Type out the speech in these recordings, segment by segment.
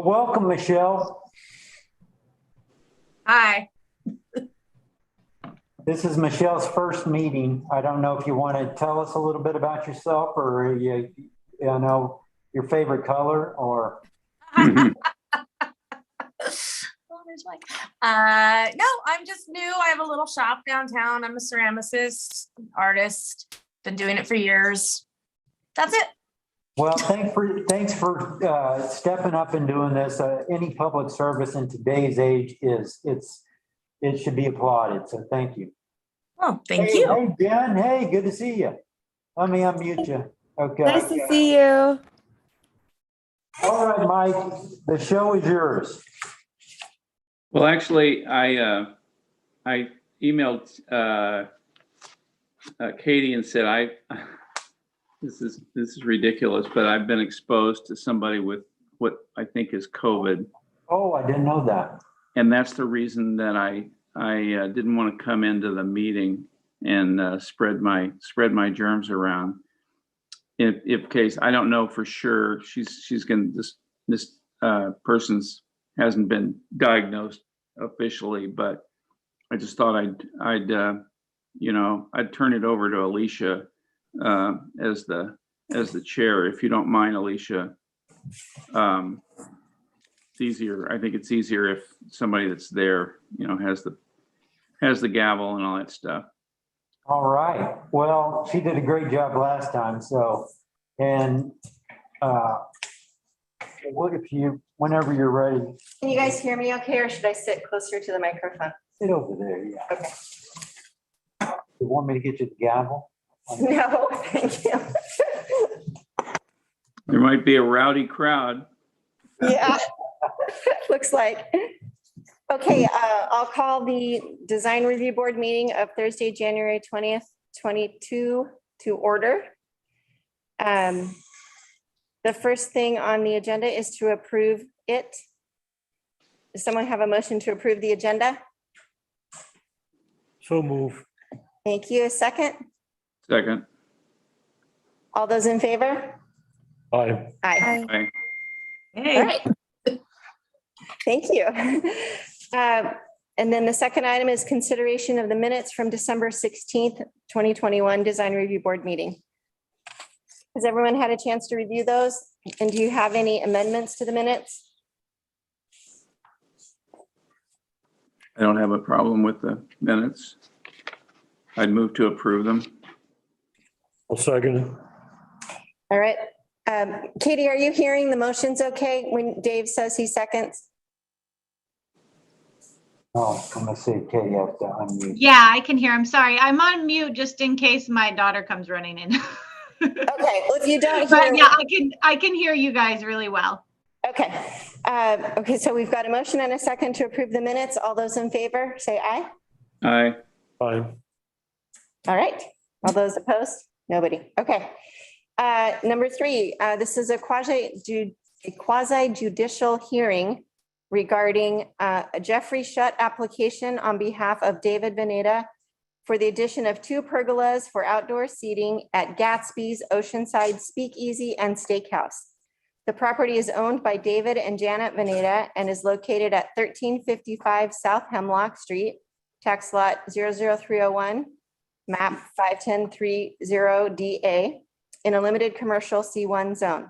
Well, welcome, Michelle. Hi. This is Michelle's first meeting. I don't know if you want to tell us a little bit about yourself or know your favorite color or. No, I'm just new. I have a little shop downtown. I'm a ceramicist, artist. Been doing it for years. That's it. Well, thanks for stepping up and doing this. Any public service in today's age it should be applauded. So thank you. Oh, thank you. Hey, Jen. Hey, good to see you. Let me unmute you. Okay. Nice to see you. All right, Mike, the show is yours. Well, actually, I emailed Katie and said, this is ridiculous, but I've been exposed to somebody with what I think is COVID. Oh, I didn't know that. And that's the reason that I didn't want to come into the meeting and spread my germs around. If case, I don't know for sure. She's going to this person's hasn't been diagnosed officially, but I just thought I'd turn it over to Alicia as the chair, if you don't mind, Alicia. It's easier. I think it's easier if somebody that's there, has the gavel and all that stuff. All right. Well, she did a great job last time. So, and whenever you're ready, Can you guys hear me okay, or should I sit closer to the microphone? sit over there. Yeah. Okay. You want me to get you the gavel? No, thank you. There might be a rowdy crowd. Yeah, looks like. Okay, I'll call the Design Review Board meeting of Thursday, January 20th, 22 to order. The first thing on the agenda is to approve it. Does someone have a motion to approve the agenda? So move. Thank you. A second? Second. All those in favor? Aye. Aye. Aye. Hey. All right. Thank you. And then the second item is consideration of the minutes from December 16th, 2021 Design Review Board meeting. Has everyone had a chance to review those? And do you have any amendments to the minutes? I don't have a problem with the minutes. I'd move to approve them. I'll second it. All right. Katie, are you hearing the motions okay when Dave says he seconds? Oh, I'm gonna say Katie, I have to unmute. Yeah, I can hear. I'm sorry. I'm on mute just in case my daughter comes running in. Okay, well, if you don't But hear. yeah, I can hear you guys really well. Okay. Okay, so we've got a motion and a second to approve the minutes. All those in favor, say aye. Aye. Aye. All right. All those opposed? Nobody. Okay. Number three, this is a quasi judicial hearing regarding a Jeffrey Shutt application on behalf of David Veneta for the addition of 2 pergolas for outdoor seating at Gatsby's Oceanside Speakeasy and Steakhouse. The property is owned by David and Janet Veneta and is located at 1355 South Hemlock Street, tax lot 00301, map 510330DA, in a limited commercial C1 zone.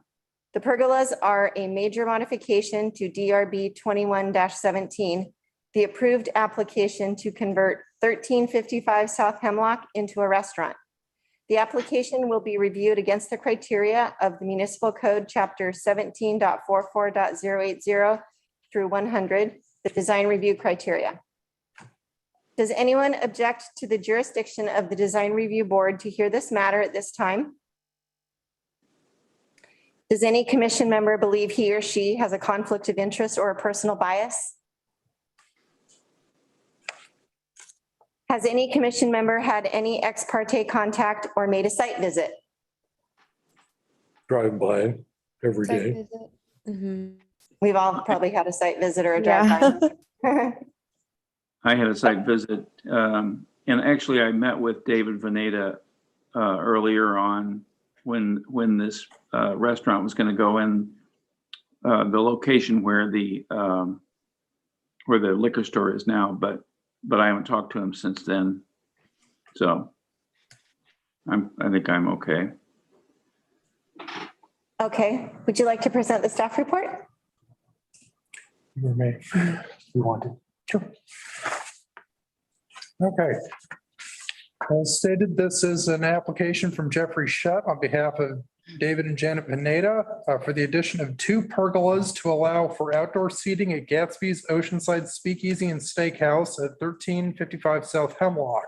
The pergolas are a major modification to DRB 21-17, the approved application to convert 1355 South Hemlock into a restaurant. The application will be reviewed against the criteria of the Municipal Code Chapter 17.44.080 through 100, the design review criteria. Does anyone object to the jurisdiction of the Design Review Board to hear this matter at this time? Does any commission member believe he or she has a conflict of interest or a personal bias? Has any commission member had any ex parte contact or made a site visit? Drive by every day. We've all probably had a site visit or a drive-by. I had a site visit, and actually I met with David Veneta earlier on when this restaurant was going to go in. the location where the liquor store is now, but I haven't talked to him since then. So I think I'm okay. Okay, would you like to present the staff report? You may. You want to? Sure. Okay. As stated, this is an application from Jeffrey Shutt on behalf of David and Janet Pineda for the addition of 2 pergolas to allow for outdoor seating at Gatsby's Oceanside Speakeasy and Steakhouse at 1355 South Hemlock.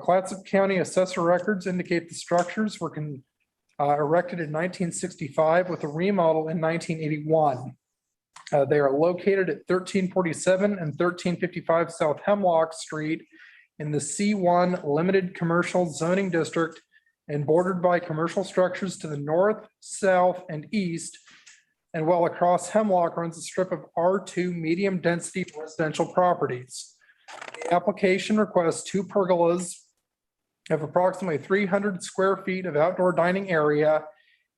Clatsop County Assessor records indicate the structures were erected in 1965 with a remodel in 1981. They are located at 1347 and 1355 South Hemlock Street in the C1 Limited Commercial Zoning District and bordered by commercial structures to the north, south, and east. And while across Hemlock runs a strip of R2 medium density residential properties. The application requests 2 pergolas of approximately 300 square feet of outdoor dining area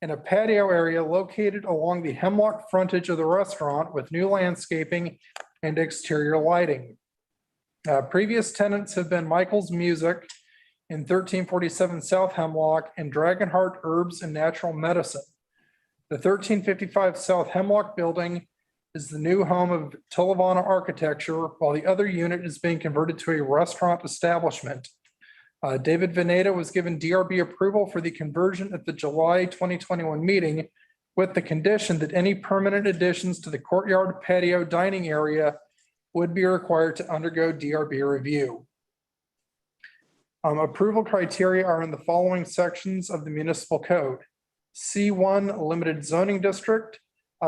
and a patio area located along the Hemlock frontage of the restaurant with new landscaping and exterior lighting. Previous tenants have been Michael's Music in 1347 South Hemlock and Dragonheart Herbs and Natural Medicine. The 1355 South Hemlock building is the new home of Tulivana Architecture, while the other unit is being converted to a restaurant establishment. David Veneta was given DRB approval for the conversion at the July 2021 meeting with the condition that any permanent additions to the courtyard patio dining area would be required to undergo DRB review. Approval criteria are in the following sections of the municipal code. C1 Limited Zoning District,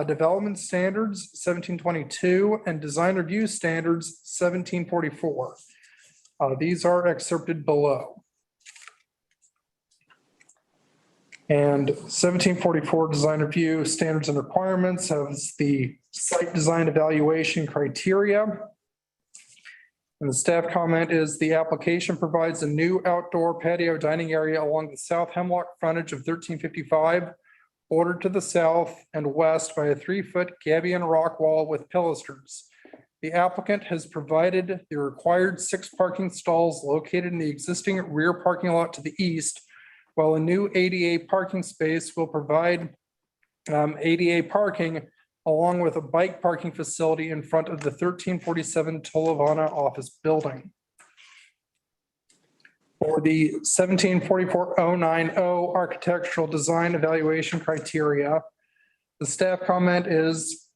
Development Standards 1722, and Design Review Standards 1744. These are excerpted below. And 1744 Design Review Standards and Requirements has the site design evaluation criteria. And the staff comment is the application provides a new outdoor patio dining area along the South Hemlock frontage of 1355, bordered to the south and west by a 3-foot gabion rock wall with pilasters. The applicant has provided the required 6 parking stalls located in the existing rear parking lot to the east, while a new ADA parking space will provide ADA parking along with a bike parking facility in front of the 1347 Tulivana office building. For the 1744-090 architectural design evaluation criteria, the staff comment is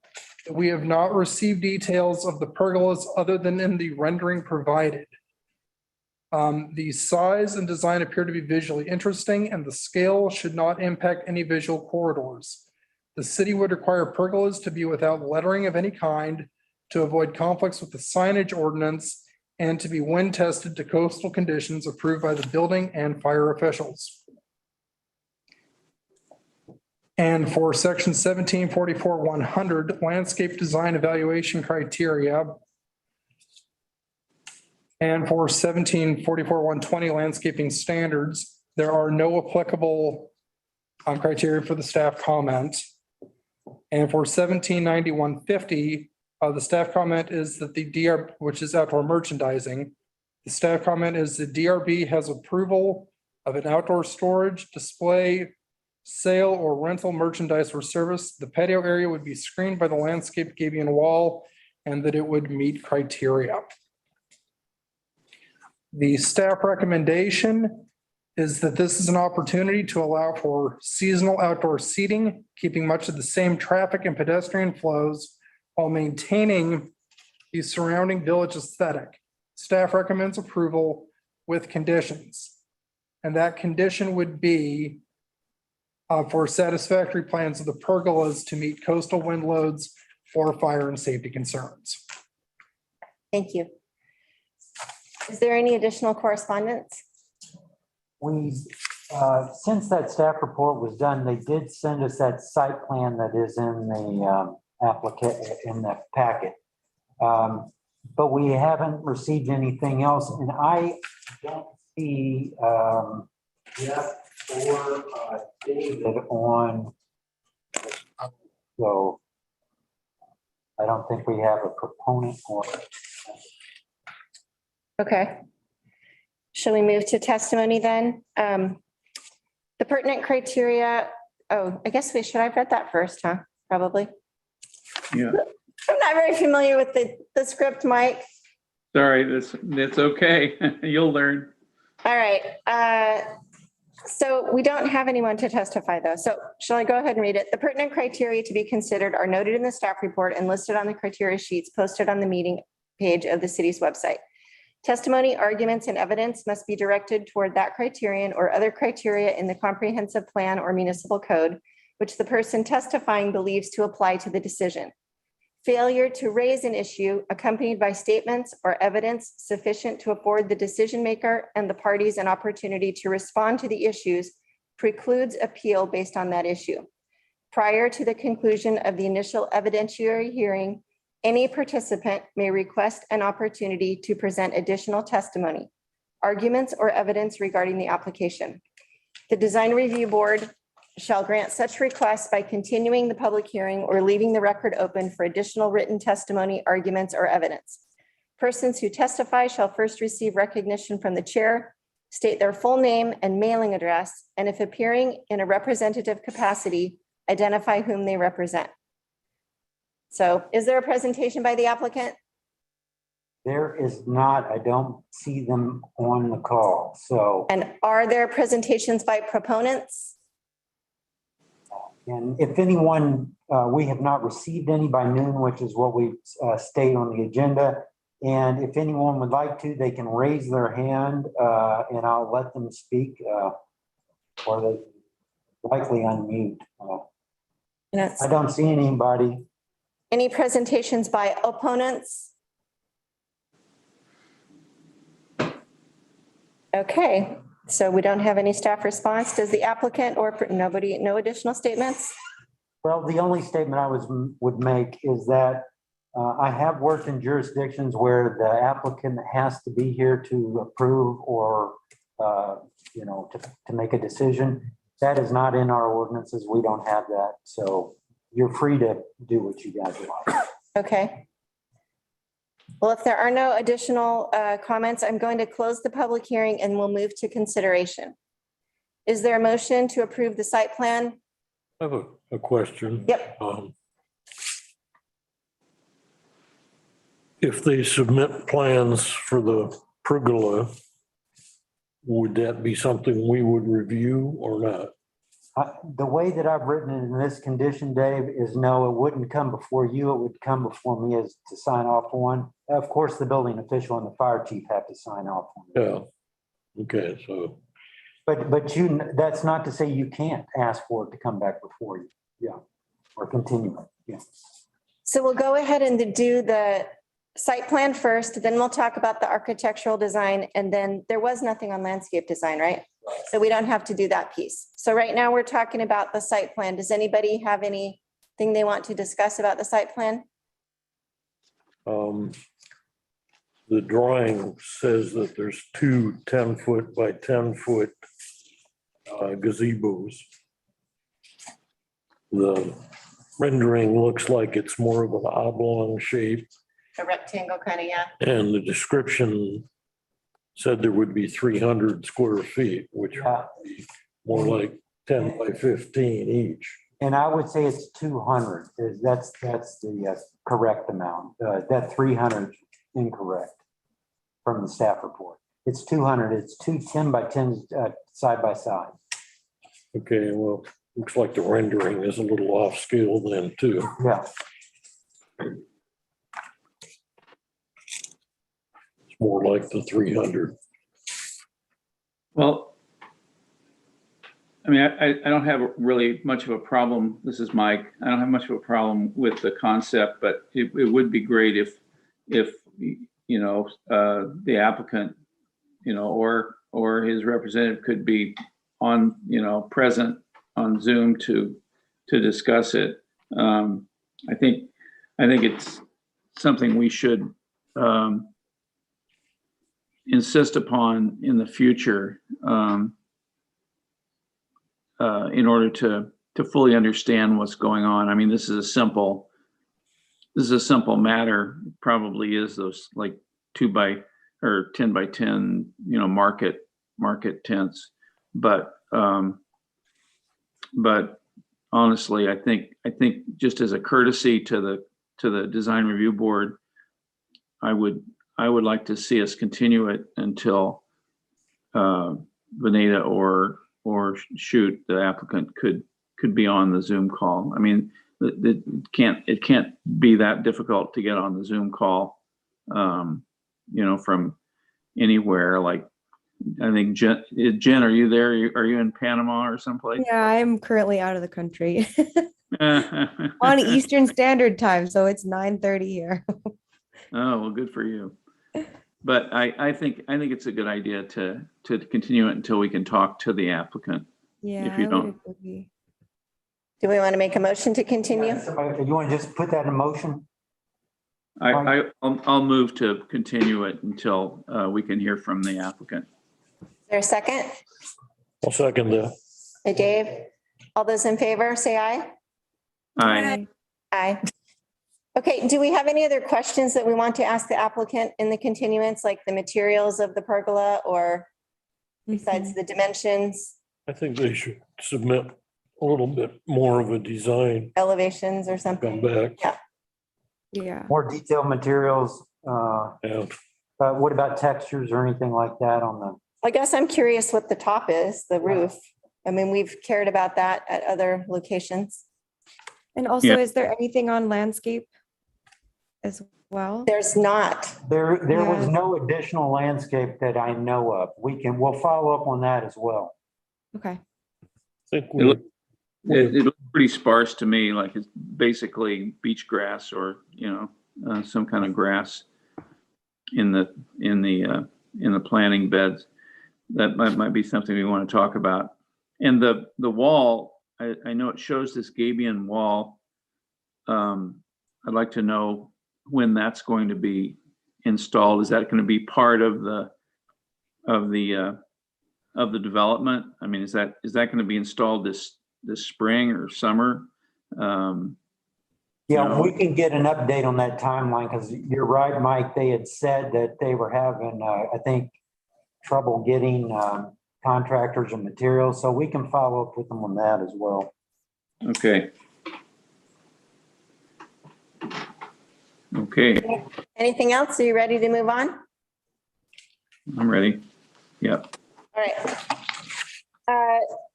that we have not received details of the pergolas other than in the rendering provided. The size and design appear to be visually interesting, and the scale should not impact any visual corridors. The city would require pergolas to be without lettering of any kind to avoid conflicts with the signage ordinance and to be wind tested to coastal conditions approved by the building and fire officials. And for section 1744-100 landscape design evaluation criteria, and for 1744-120 landscaping standards, there are no applicable criteria for the staff comment. And for 1790-150, the staff comment is that the DRB, which is outdoor merchandising, the staff comment is the DRB has approval of an outdoor storage, display, sale, or rental merchandise or service. The patio area would be screened by the landscape gabion wall and that it would meet criteria. The staff recommendation is that this is an opportunity to allow for seasonal outdoor seating, keeping much of the same traffic and pedestrian flows while maintaining the surrounding village aesthetic. Staff recommends approval with conditions. And that condition would be for satisfactory plans of the pergolas to meet coastal wind loads or fire and safety concerns. Thank you. Is there any additional correspondence? We, since that staff report was done, they did send us that site plan that is in the in the packet. But we haven't received anything else, and I don't see Jeff or David on So I don't think we have a proponent for it. Okay. Shall we move to testimony then? The pertinent criteria, I guess should I have read that first, huh? Probably. Yeah, I'm not very familiar with the script, Mike. sorry, that's okay. You'll learn. All right. So we don't have anyone to testify though. So shall I go ahead and read it? The pertinent criteria to be considered are noted in the staff report and listed on the criteria sheets posted on the meeting page of the city's website. Testimony, arguments, and evidence must be directed toward that criterion or other criteria in the comprehensive plan or municipal code, which the person testifying believes to apply to the decision. Failure to raise an issue accompanied by statements or evidence sufficient to afford the decision maker and the parties an opportunity to respond to the issues precludes appeal based on that issue. Prior to the conclusion of the initial evidentiary hearing, any participant may request an opportunity to present additional testimony, arguments, or evidence regarding the application. The Design Review Board shall grant such requests by continuing the public hearing or leaving the record open for additional written testimony, arguments, or evidence. Persons who testify shall first receive recognition from the chair, state their full name and mailing address, and if appearing in a representative capacity, identify whom they represent. So is there a presentation by the applicant? There is not, I don't see them on the call, so, And are there presentations by proponents? and if anyone, we have not received any by noon, which is what we state on the agenda. And if anyone would like to, they can raise their hand and I'll let them speak or they likely unmute. I don't see anybody. Any presentations by opponents? Okay, so we don't have any staff response. Does the applicant or nobody, no additional statements? Well, the only statement I would make is that I have worked in jurisdictions where the applicant has to be here to approve or, to make a decision. That is not in our ordinances. We don't have that. So you're free to do what you guys like. Okay. Well, if there are no additional comments, I'm going to close the public hearing and we'll move to consideration. Is there a motion to approve the site plan? I have a question. Yep. If they submit plans for the pergola, would that be something we would review or not? The way that I've written it in this condition, Dave, is no, it wouldn't come before you. It would come before me as to sign off on. Of course, the building official and the fire chief have to sign off on it. Yeah. Okay, so. But that's not to say you can't ask for it to come back before you. Yeah. Or continue it. Yeah. So we'll go ahead and do the site plan first, then we'll talk about the architectural design, and then there was nothing on landscape design, right? So we don't have to do that piece. So right now we're talking about the site plan. Does anybody have anything they want to discuss about the site plan? The drawing says that there's two 10-foot by 10-foot gazebos. The rendering looks like it's more of an oblong shape. A rectangle kind of, yeah. And the description said there would be 300 square feet, which would be more like 10 by 15 each. And I would say it's 200. That's the correct amount. That 300 is incorrect from the staff report. It's 200. It's two 10 by 10s side by side. Okay, well, looks like the rendering is a little off scale then too. Yeah. It's more like the 300. Well, I mean, I don't have really much of a problem. This is Mike. I don't have much of a problem with the concept, but it would be great if the applicant, or his representative could be on, present on Zoom to discuss it. I think it's something we should insist upon in the future in order to to fully understand what's going on. I mean, this is a simple matter. It probably is those like 10 by 10, market tents. But honestly, I think just as a courtesy to the design review board, I would like to see us continue it until Veneta or Shoot, the applicant, could be on the Zoom call. I mean, it can't be that difficult to get on the Zoom call, from anywhere. Like, I think Jen, are you there? Are you in Panama or someplace? Yeah, I'm currently out of the country on Eastern Standard Time, so it's 9:30 here. Oh, well, good for you. But I think it's a good idea to continue it until we can talk to the applicant. Yeah, If you I don't. would agree. Do we want to make a motion to continue? Is You want to just put that in motion? I'll move to continue it until we can hear from the applicant. there a second? I'll second that. Hey, Dave, all those in favor, say aye. Aye. Aye. Okay, do we have any other questions that we want to ask the applicant in the continuance, like the materials of the pergola or besides the dimensions, I think they should submit a little bit more of a design, elevations or come something? back. Yeah. More detailed materials, Yeah, but what about textures or anything like that on the? I guess I'm curious what the top is, the roof. I mean, we've cared about that at other locations. And also, Yeah. is there anything on landscape as well? There's not. There was Yeah. no additional landscape that I know of. We'll follow up on that as well. Okay. I think It we, look- It looks pretty sparse to me, like it's basically beach grass or, some kind of grass in the planting beds. That might be something we want to talk about. And the wall, I know it shows this gabion wall. I'd like to know when that's going to be installed. Is that going to be part of the development? I mean, is that going to be installed this spring or summer? Yeah, No. we can get an update on that timeline because you're right, Mike. They had said that they were having, I think, trouble getting contractors and materials. So we can follow up with them on that as well. Okay. Okay, Anything else? Are you ready to move on? I'm ready. Yep. All right.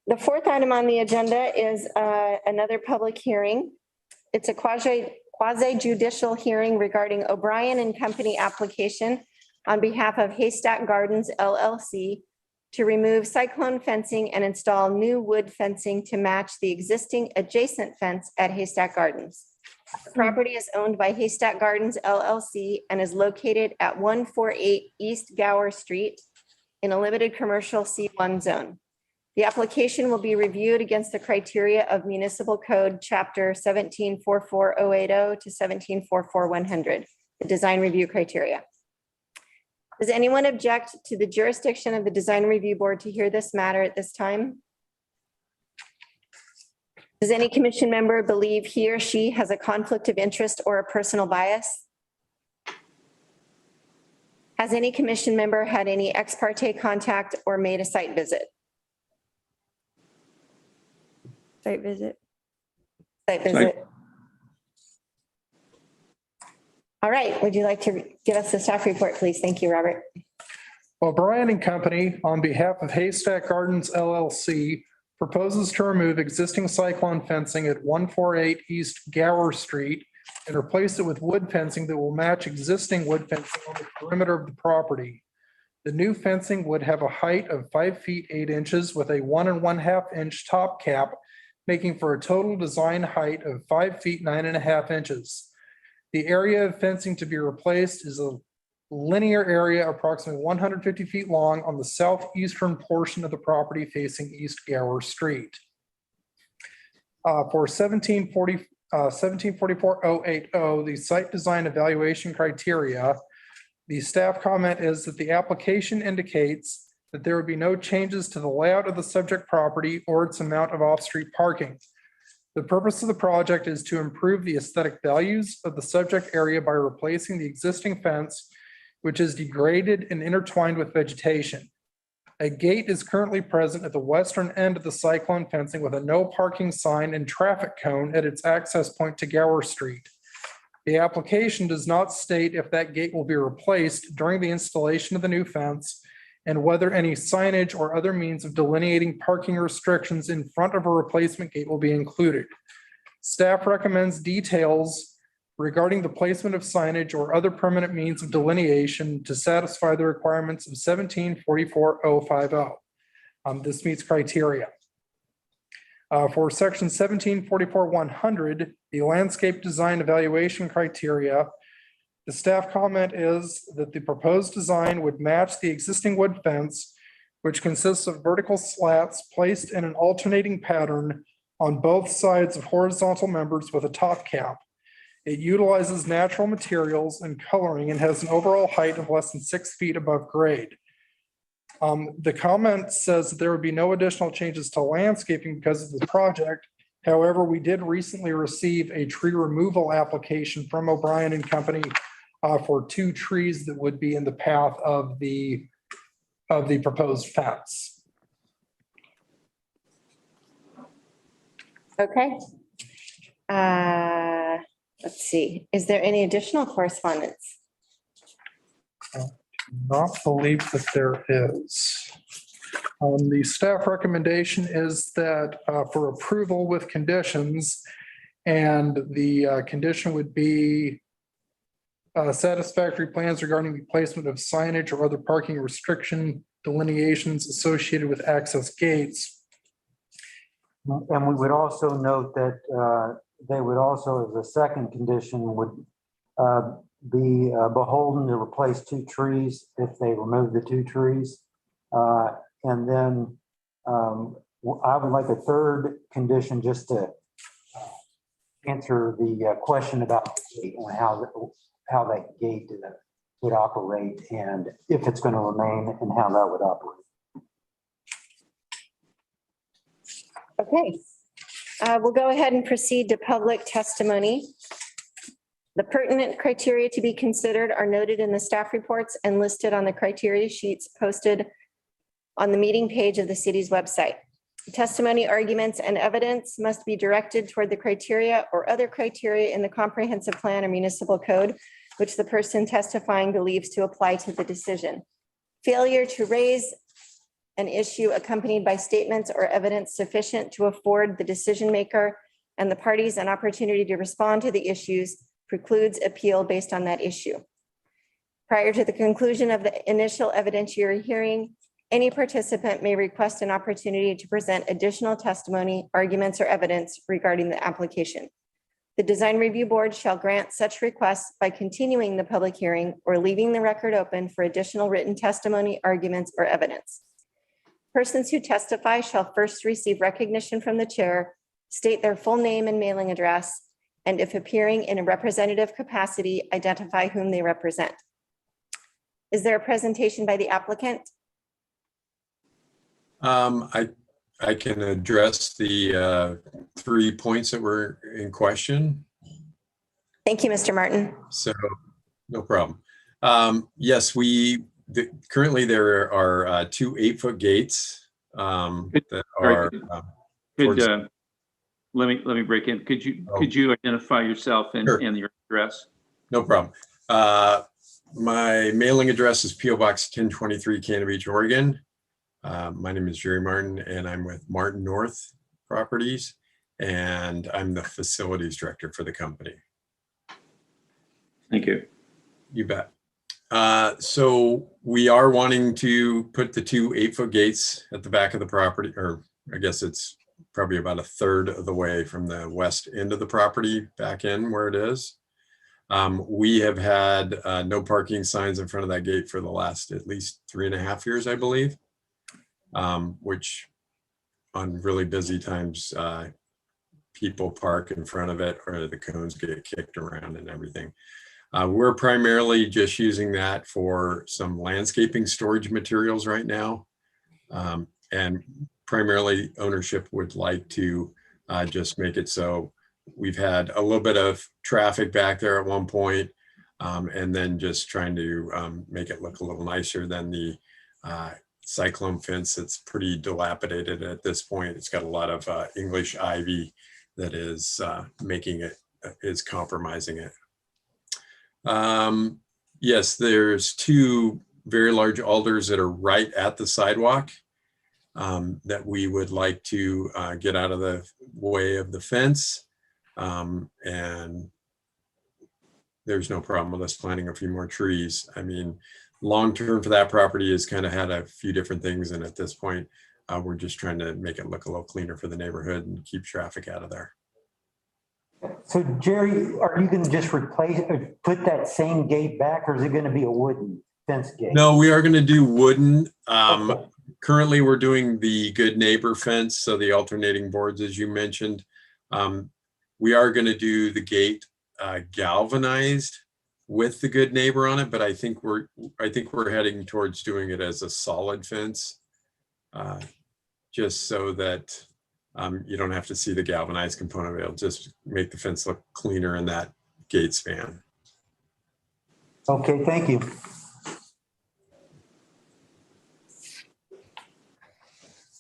The fourth item on the agenda is another public hearing. It's a quasi judicial hearing regarding O'Brien and Company application on behalf of Haystack Gardens LLC to remove cyclone fencing and install new wood fencing to match the existing adjacent fence at Haystack Gardens. The property is owned by Haystack Gardens LLC and is located at 148 East Gower Street in a limited commercial C1 zone. The application will be reviewed against the criteria of Municipal Code Chapter 1744080 to 1744100, the design review criteria. Does anyone object to the jurisdiction of the Design Review Board to hear this matter at this time? Does any commission member believe he or she has a conflict of interest or a personal bias? Has any commission member had any ex parte contact or made a site visit? Site visit. Site visit. All right, would you like to give us the staff report, please? Thank you, Robert. O'Brien and Company, on behalf of Haystack Gardens LLC, proposes to remove existing cyclone fencing at 148 East Gower Street and replace it with wood fencing that will match existing wood fencing on the perimeter of the property. The new fencing would have a height of 5 feet 8 inches with a 1 1/2 inch top cap, making for a total design height of 5 feet 9 1/2 inches. The area of fencing to be replaced is a linear area approximately 150 feet long on the southeastern portion of the property facing East Gower Street. For 1744080, the site design evaluation criteria, the staff comment is that the application indicates that there would be no changes to the layout of the subject property or its amount of off-street parking. The purpose of the project is to improve the aesthetic values of the subject area by replacing the existing fence, which is degraded and intertwined with vegetation. A gate is currently present at the western end of the cyclone fencing with a no parking sign and traffic cone at its access point to Gower Street. The application does not state if that gate will be replaced during the installation of the new fence and whether any signage or other means of delineating parking restrictions in front of a replacement gate will be included. Staff recommends details regarding the placement of signage or other permanent means of delineation to satisfy the requirements of 1744-050. This meets criteria. For section 1744-100, the landscape design evaluation criteria, the staff comment is that the proposed design would match the existing wood fence, which consists of vertical slats placed in an alternating pattern on both sides of horizontal members with a top cap. It utilizes natural materials and coloring and has an overall height of less than 6 feet above grade. The comment says that there would be no additional changes to landscaping because of the project. However, we did recently receive a tree removal application from O'Brien and Company for 2 trees that would be in the path of the proposed fence. Okay. Let's see. Is there any additional correspondence? Not believe that there is. The staff recommendation is that for approval with conditions, and the condition would be satisfactory plans regarding the placement of signage or other parking restriction delineations associated with access gates. And we would also note that they would also, as a second condition, would be beholden to replace 2 trees if they remove the 2 trees. And then I would like a third condition just to answer the question about the gate and how that gate would operate and if it's going to remain and how that would operate. Okay. We'll go ahead and proceed to public testimony. The pertinent criteria to be considered are noted in the staff reports and listed on the criteria sheets posted on the meeting page of the city's website. Testimony, arguments, and evidence must be directed toward the criteria or other criteria in the comprehensive plan or municipal code, which the person testifying believes to apply to the decision. Failure to raise an issue accompanied by statements or evidence sufficient to afford the decision maker and the parties an opportunity to respond to the issues precludes appeal based on that issue. Prior to the conclusion of the initial evidentiary hearing, any participant may request an opportunity to present additional testimony, arguments, or evidence regarding the application. The Design Review Board shall grant such requests by continuing the public hearing or leaving the record open for additional written testimony, arguments, or evidence. Persons who testify shall first receive recognition from the chair, state their full name and mailing address, and if appearing in a representative capacity, identify whom they represent. Is there a presentation by the applicant? I can address the 3 points that were in question. Thank you, Mr. Martin. So no problem. Yes, currently there are 2 8-foot gates that are. Let me break in. Could you identify yourself and your address? No problem. My mailing address is P.O. Box 1023, Cannon Beach, Oregon. My name is Jerry Martin, and I'm with Martin North Properties, and I'm the facilities director for the company. Thank you. You bet. So we are wanting to put the 2 8-foot gates at the back of the property, or I guess it's probably about 1/3 of the way from the west end of the property back in where it is. We have had no parking signs in front of that gate for the last at least 3.5 years, I believe, which on really busy times, people park in front of it or the cones get kicked around and everything. We're primarily just using that for some landscaping storage materials right now. And primarily ownership would like to just make it so we've had a little bit of traffic back there at one point, and then just trying to make it look a little nicer than the cyclone fence that's pretty dilapidated at this point. It's got a lot of English ivy that is making it, is compromising it. Yes, there's two very large alders that are right at the sidewalk that we would like to get out of the way of the fence. And there's no problem with us planting a few more trees. I mean, long-term for that property has kind of had a few different things. And at this point, we're just trying to make it look a little cleaner for the neighborhood and keep traffic out of there. So Jerry, are you going to just replace, put that same gate back, or is it going to be a wooden fence gate? No, we are going to do wooden. Okay. Currently, we're doing the good neighbor fence, so the alternating boards, as you mentioned. We are going to do the gate galvanized with the good neighbor on it, but I think we're heading towards doing it as a solid fence, just so that you don't have to see the galvanized component. It'll just make the fence look cleaner in that gate span. Okay, thank you.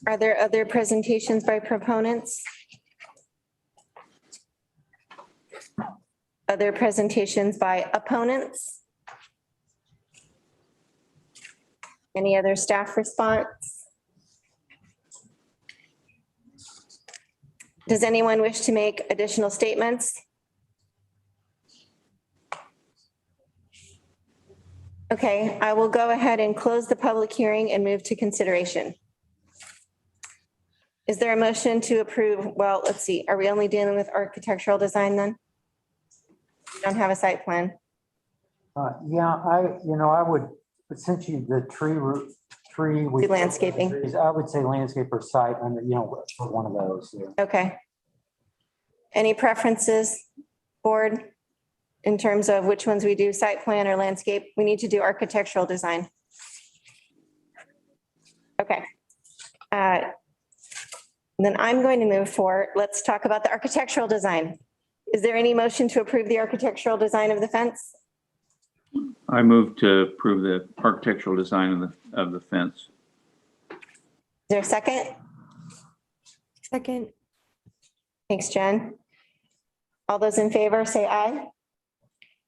Are there other presentations by proponents? Other presentations by opponents? Any other staff response? Does anyone wish to make additional statements? Okay, I will go ahead and close the public hearing and move to consideration. Is there a motion to approve? Well, let's see. Are we only dealing with architectural design then? We don't have a site plan. Yeah, I would, but since the tree. Do landscaping. I would say landscape or site, and for one of those. Yeah. Okay. Any preferences, board, in terms of which ones we do, site plan or landscape? We need to do architectural design. Okay. Then I'm going to move forward. Let's talk about the architectural design. Is there any motion to approve the architectural design of the fence? I move to approve the architectural design of the fence. Is there a second? Second. Thanks, Jen. All those in favor, say aye.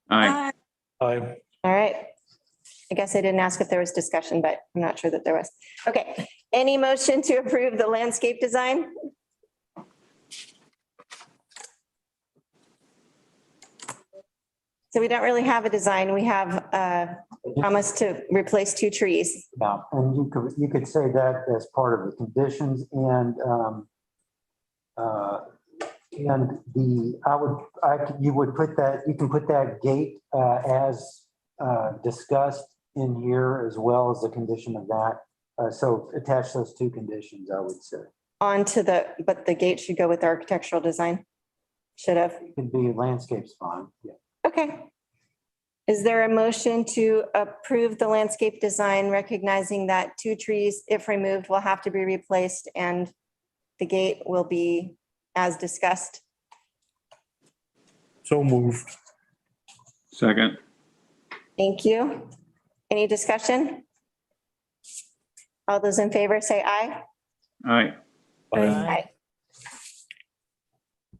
Aye. I, All right. I guess I didn't ask if there was discussion, but I'm not sure that there was. Okay. Any motion to approve the landscape design? So we don't really have a design. We have promise to replace 2 trees. Yeah, and you could say that as part of the conditions, and you would put that, you can put that gate as discussed in here, as well as the condition of that. So attach those 2 conditions, I would say. But the gate should go with architectural design. Should have. It could be landscape's fine. Yeah. Okay. Is there a motion to approve the landscape design, recognizing that 2 trees, if removed, will have to be replaced and the gate will be as discussed? so moved. Second. Thank you. Any discussion? All those in favor say aye. Aye. Aye.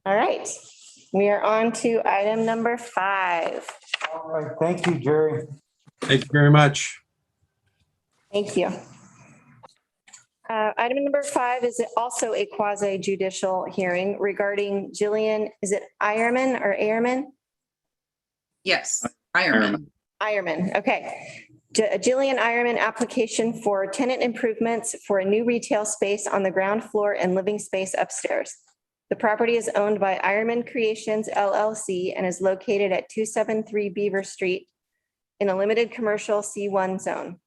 All right. We are on to item number 5. All right, thank you, Jerry. Thank you very much. Thank you. Item number 5 is also a quasi judicial hearing regarding Jillian, is it Ironman or Airman? Yes, Ironman. Ironman, okay. Jillian Ironman application for tenant improvements for a new retail space on the ground floor and living space upstairs. The property is owned by Ironman Creations LLC and is located at 273 Beaver Street in a limited commercial C1 zone.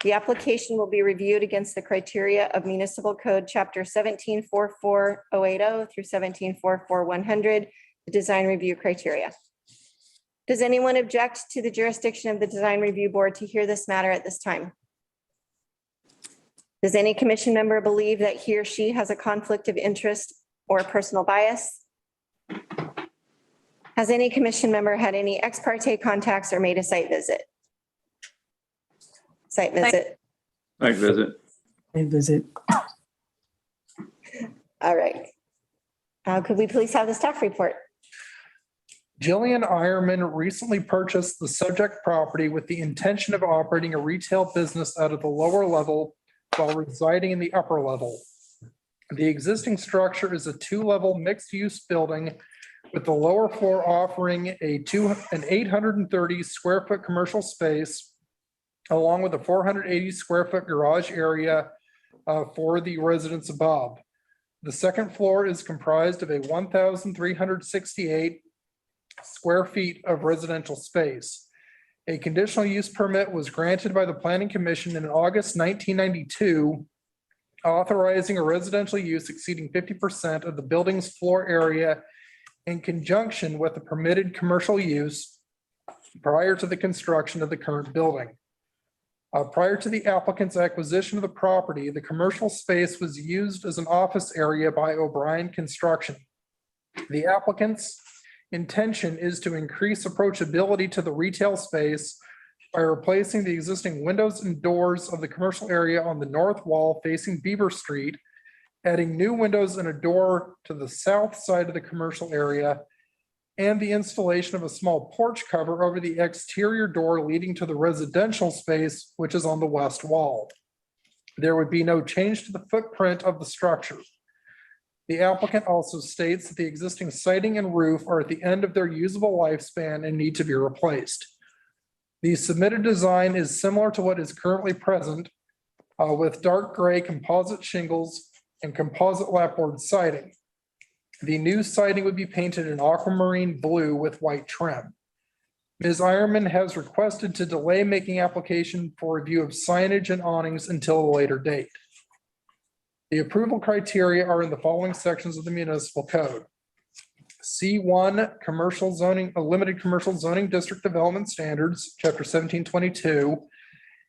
The application will be reviewed against the criteria of Municipal Code Chapter 1744080 through 1744100, the design review criteria. Does anyone object to the jurisdiction of the Design Review Board to hear this matter at this time? Does any commission member believe that he or she has a conflict of interest or personal bias? Has any commission member had any ex parte contacts or made a site visit? Site visit. Site visit. All right. Could we please have the staff report? Jillian Ironman recently purchased the subject property with the intention of operating a retail business out of the lower level while residing in the upper level. The existing structure is a two-level mixed-use building with the lower floor offering an 830 square foot commercial space along with a 480 square foot garage area for the residents above. The second floor is comprised of a 1,368 square feet of residential space. A conditional use permit was granted by the Planning Commission in August 1992, authorizing a residential use exceeding 50% of the building's floor area in conjunction with the permitted commercial use prior to the construction of the current building. Prior to the applicant's acquisition of the property, the commercial space was used as an office area by O'Brien Construction. The applicant's intention is to increase approachability to the retail space by replacing the existing windows and doors of the commercial area on the north wall facing Beaver Street, adding new windows and a door to the south side of the commercial area, and the installation of a small porch cover over the exterior door leading to the residential space, which is on the west wall. There would be no change to the footprint of the structure. The applicant also states that the existing siding and roof are at the end of their usable lifespan and need to be replaced. The submitted design is similar to what is currently present with dark gray composite shingles and composite lapboard siding. The new siding would be painted in aquamarine blue with white trim. Ms. Ironman has requested to delay making application for review of signage and awnings until a later date. The approval criteria are in the following sections of the municipal code. C1, commercial zoning, limited commercial zoning district development standards, chapter 1722,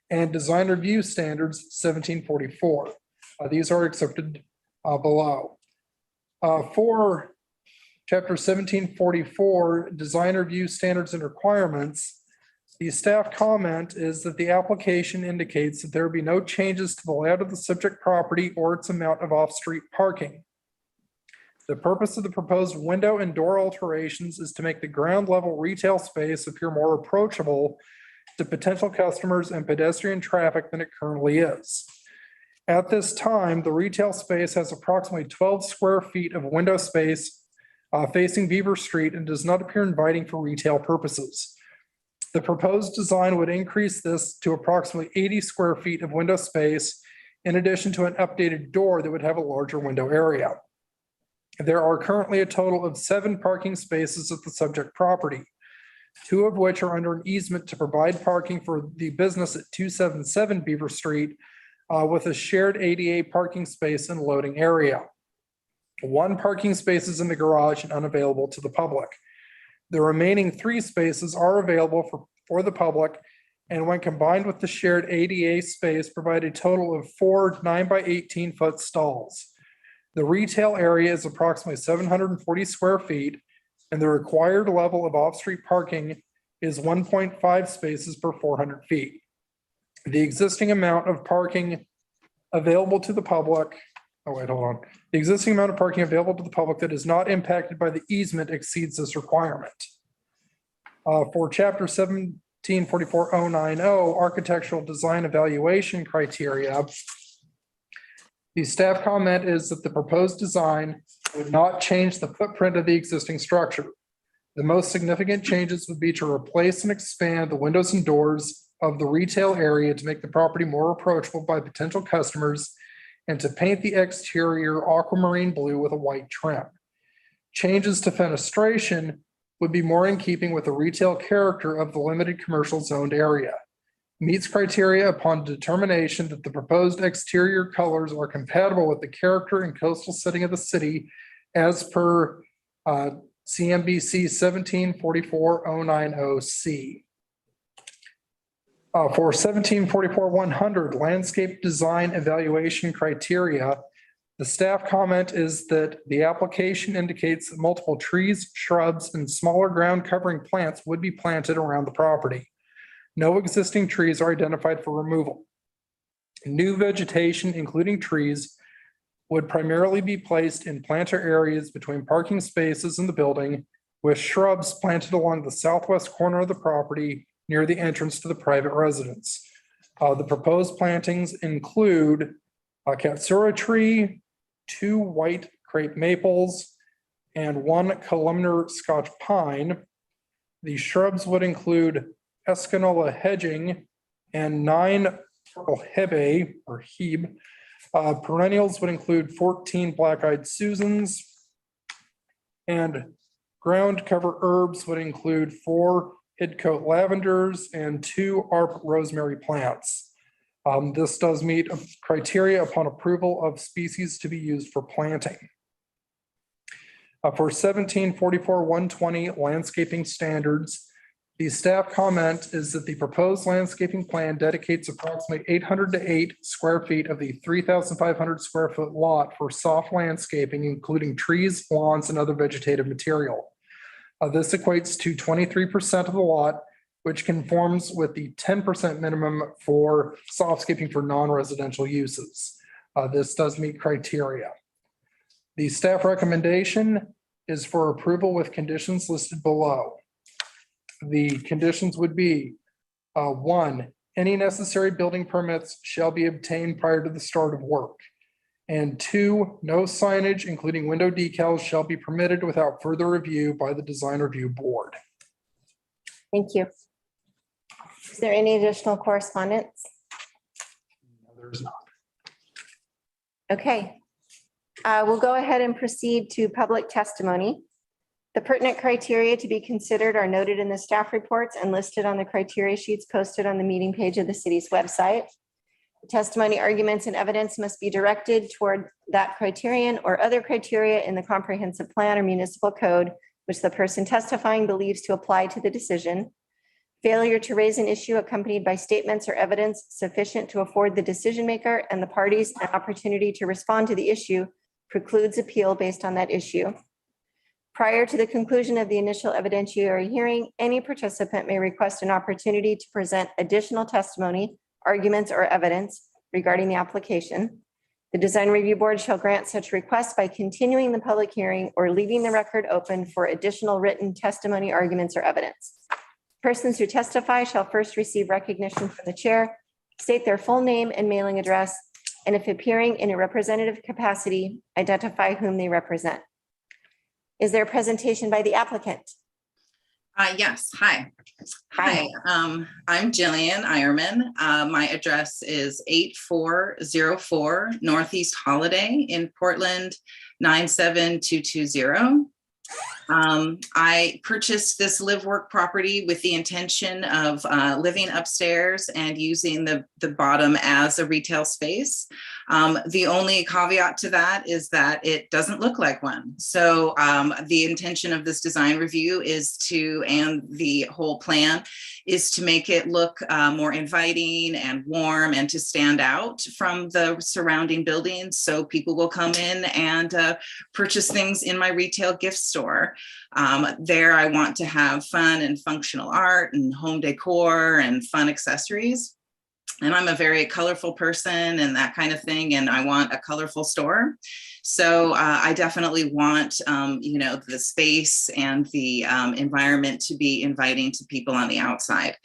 and design review standards, 1744. These are accepted below. For chapter 1744, design review standards and requirements, the staff comment is that the application indicates that there will be no changes to the layout of the subject property or its amount of off-street parking. The purpose of the proposed window and door alterations is to make the ground level retail space appear more approachable to potential customers and pedestrian traffic than it currently is. At this time, the retail space has approximately 12 square feet of window space facing Beaver Street and does not appear inviting for retail purposes. The proposed design would increase this to approximately 80 square feet of window space, in addition to an updated door that would have a larger window area. There are currently a total of 7 parking spaces at the subject property, 2 of which are under an easement to provide parking for the business at 277 Beaver Street, with a shared ADA parking space and loading area. 1 parking space is in the garage and unavailable to the public. The remaining 3 spaces are available for the public, and when combined with the shared ADA space, provide a total of 4 9 by 18 foot stalls. The retail area is approximately 740 square feet, and the required level of off-street parking is 1.5 spaces per 400 feet. The existing amount of parking available to the public, the existing amount of parking available to the public that is not impacted by the easement exceeds this requirement. For chapter 1744-090, architectural design evaluation criteria, the staff comment is that the proposed design would not change the footprint of the existing structure. The most significant changes would be to replace and expand the windows and doors of the retail area to make the property more approachable by potential customers and to paint the exterior aquamarine blue with a white trim. Changes to fenestration would be more in keeping with the retail character of the limited commercial zoned area. Meets criteria upon determination that the proposed exterior colors are compatible with the character and coastal setting of the city as per CMBC 1744-090C. For 1744-100 landscape design evaluation criteria, The staff comment is that the application indicates that multiple trees, shrubs, and smaller ground covering plants would be planted around the property. No existing trees are identified for removal. New vegetation, including trees, would primarily be placed in planter areas between parking spaces in the building, with shrubs planted along the southwest corner of the property near the entrance to the private residence. The proposed plantings include a Katsura tree, 2 white crepe maples, and 1 columnar Scotch pine. The shrubs would include Escanola hedging and 9 purple hebe or Hebe. Perennials would include 14 black-eyed Susans, and ground cover herbs would include 4 headcoat lavenders and 2 ARP rosemary plants. This does meet criteria upon approval of species to be used for planting. For 1744-120 landscaping standards, the staff comment is that the proposed landscaping plan dedicates approximately 808 square feet of the 3,500 square foot lot for soft landscaping, including trees, lawns, and other vegetative material. This equates to 23% of the lot, which conforms with the 10% minimum for softscaping for non-residential uses. This does meet criteria. The staff recommendation is for approval with conditions listed below. The conditions would be 1, any necessary building permits shall be obtained prior to the start of work. And 2, no signage, including window decals, shall be permitted without further review by the design review board. Thank you. Is there any additional correspondence? There's not. Okay. We'll go ahead and proceed to public testimony. The pertinent criteria to be considered are noted in the staff reports and listed on the criteria sheets posted on the meeting page of the city's website. Testimony, arguments, and evidence must be directed toward that criterion or other criteria in the comprehensive plan or municipal code, which the person testifying believes to apply to the decision. Failure to raise an issue accompanied by statements or evidence sufficient to afford the decision maker and the parties an opportunity to respond to the issue precludes appeal based on that issue. Prior to the conclusion of the initial evidentiary hearing, any participant may request an opportunity to present additional testimony, arguments, or evidence regarding the application. The design review board shall grant such requests by continuing the public hearing or leaving the record open for additional written testimony, arguments, or evidence. Persons who testify shall first receive recognition from the chair, state their full name and mailing address, and if appearing in a representative capacity, identify whom they represent. Is there a presentation by the applicant? Yes, hi. Hi, I'm Jillian Ironman. My address is 8404 Northeast Holiday in Portland, 97220. I purchased this live work property with the intention of living upstairs and using the bottom as a retail space. The only caveat to that is that it doesn't look like one. So the intention of this design review is to, and the whole plan is to make it look more inviting and warm and to stand out from the surrounding buildings. So people will come in and purchase things in my retail gift store. There I want to have fun and functional art and home decor and fun accessories. And I'm a very colorful person and that kind of thing. And I want a colorful store. So I definitely want, the space and the environment to be inviting to people on the outside.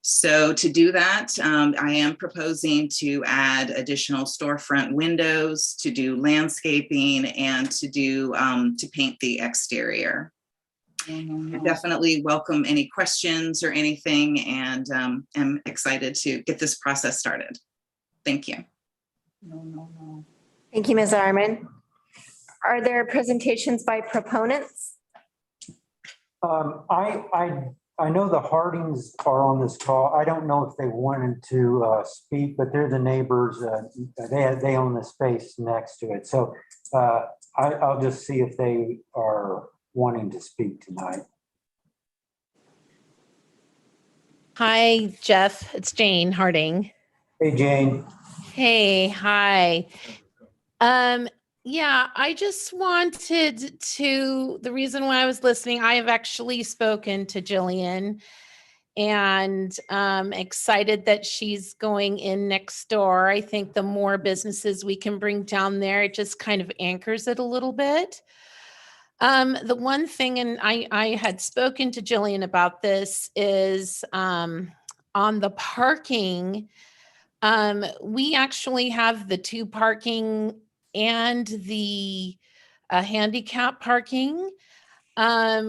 So to do that, I am proposing to add additional storefront windows, to do landscaping, and to do to paint the exterior. I definitely welcome any questions or anything, and am excited to get this process started. Thank you. Thank you, Ms. Arman. Are there presentations by proponents? I know the Hardings are on this call. I don't know if they wanted to speak, but they're the neighbors. They own the space next to it. So I'll just see if they are wanting to speak tonight. Hi, Jeff. It's Jane Harding. Hey, Jane. Hey, hi. Yeah, I just wanted to, the reason why I was listening, I have actually spoken to Jillian and excited that she's going in next door. I think the more businesses we can bring down there, it just kind of anchors it a little bit. The one thing, and I had spoken to Jillian about this, is on the parking. We actually have the 2 parking and the handicap parking,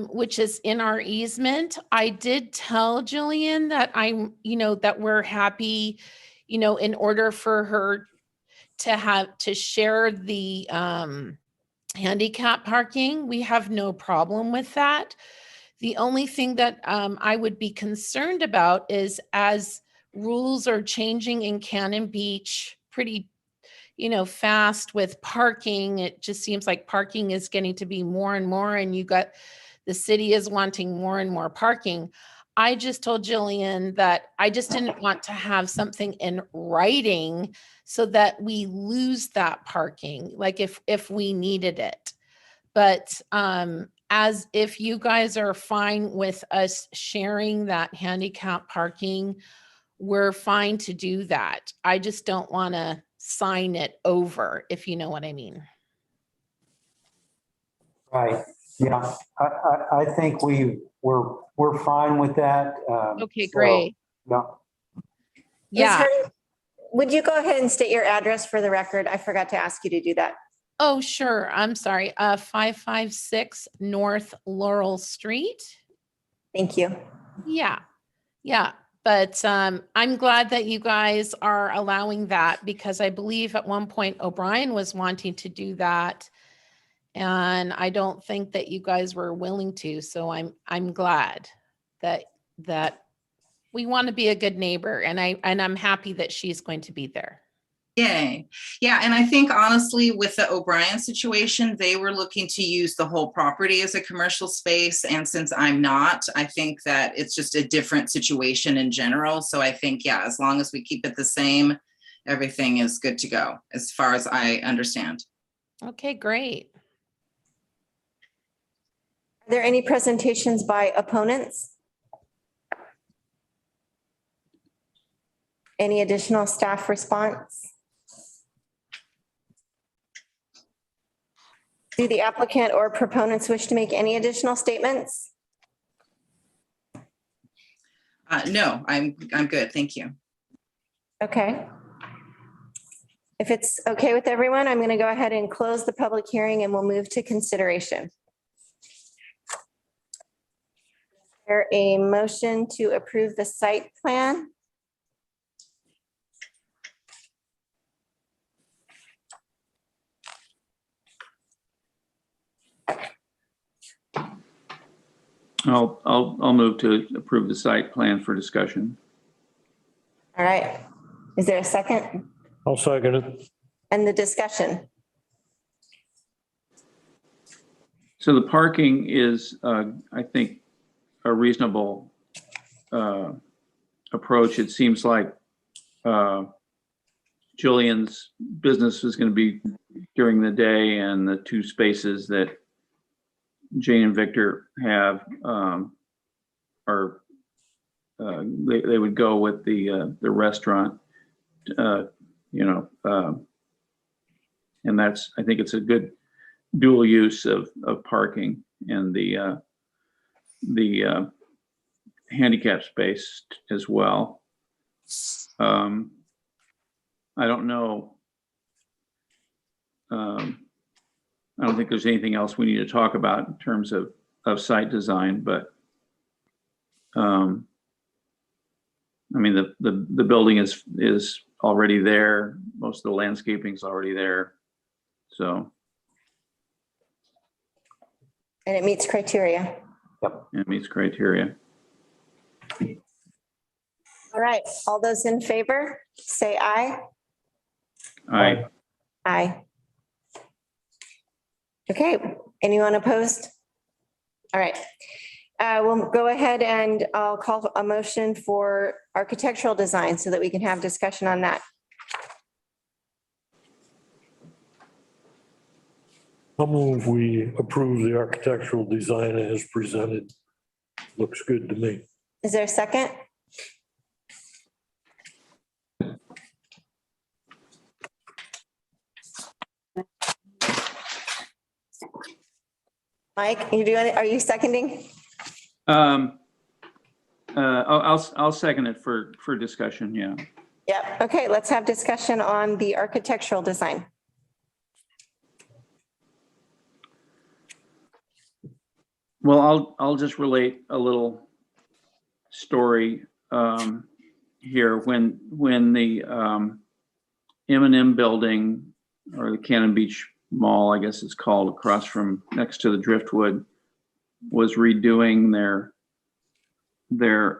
which is in our easement. I did tell Jillian that that we're happy, in order for her to share the handicap parking, we have no problem with that. The only thing that I would be concerned about is as rules are changing in Cannon Beach pretty, fast with parking, it just seems like parking is getting to be more and more, and the city is wanting more and more parking. I just told Jillian that I just didn't want to have something in writing so that we lose that parking, like if we needed it. But as if you guys are fine with us sharing that handicap parking, we're fine to do that. I just don't want to sign it over, if you know what I mean. Right, yeah, I think we're fine with that. Okay, so, great. Yeah, Yeah. Ms. Hurd, would you go ahead and state your address for the record? I forgot to ask you to do that. Oh, sure. I'm sorry. 556 North Laurel Street. Thank you. Yeah. Yeah. But I'm glad that you guys are allowing that, because I believe at one point O'Brien was wanting to do that. And I don't think that you guys were willing to. So I'm glad that we want to be a good neighbor, and I'm happy that she's going to be there. Yay. Yeah, and I think honestly with the O'Brien situation, they were looking to use the whole property as a commercial space. And since I'm not, I think that it's just a different situation in general. So I think, yeah, as long as we keep it the same, everything is good to go as far as I understand. Okay, great. Are there any presentations by opponents? Any additional staff response? Do the applicant or proponents wish to make any additional statements? No, I'm good. Thank you. Okay. If it's okay with everyone, I'm going to go ahead and close the public hearing and we'll move to consideration. Is there a motion to approve the site plan? I'll move to approve the site plan for discussion. All right. Is there a second? I'll second it. And the discussion? So the parking is, I think, a reasonable approach. It seems like Jillian's business is going to be during the day, and the 2 spaces that Jane and Victor have are they would go with the restaurant, and that's, I think it's a good dual use of parking and the handicap space as well. I don't know. I don't think there's anything else we need to talk about in terms of site design, but I mean, the building is already there. Most of the landscaping is already there. So. And it meets criteria. yep. It meets criteria. All right. All those in favor, say aye. Aye. Aye. Okay. Anyone opposed? All right. We'll go ahead and I'll call a motion for architectural design so that we can have discussion on that. I'll move we approve the architectural design as presented. Looks good to me. Is there a second? Mike, are you seconding? I'll second it for discussion, yeah. Yep. Okay, let's have discussion on the architectural design. Well, I'll just relate a little story here. When the M&M building, or the Cannon Beach Mall, I guess it's called, across from next to the Driftwood, was redoing their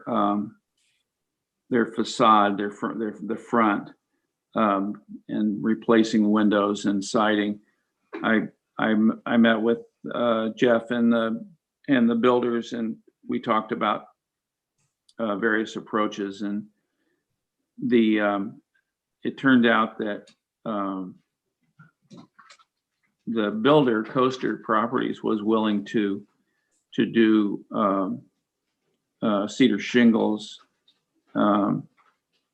facade, the front, and replacing windows and siding. I met with Jeff and the builders, and we talked about various approaches, and it turned out that the builder, Coaster Properties, was willing to do cedar shingles,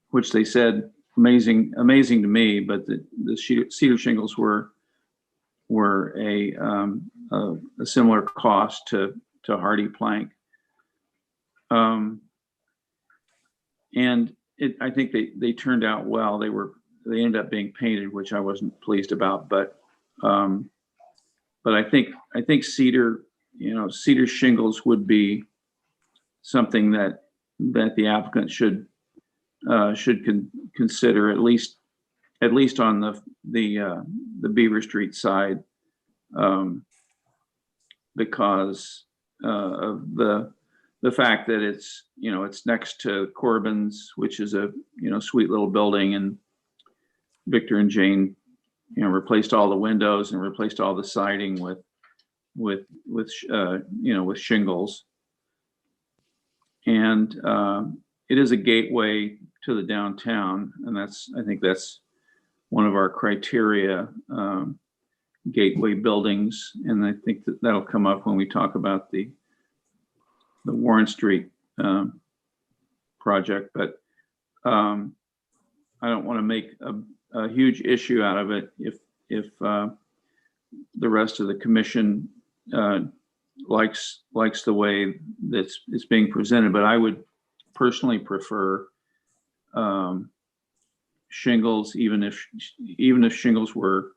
which they said amazing to me, but the cedar shingles were a similar cost to hardy plank. And I think they turned out well. They ended up being painted, which I wasn't pleased about, but I think cedar shingles would be something that the applicant should consider, at least on the Beaver Street side, because of the fact that it's next to Corbin's, which is a sweet little building, and Victor and Jane replaced all the windows and replaced all the siding with shingles. And it is a gateway to the downtown, and I think that's one of our criteria, gateway buildings. And I think that'll come up when we talk about the Warren Street project, but I don't want to make a huge issue out of it if the rest of the commission likes the way that's it's being presented. But I would personally prefer shingles, even if shingles were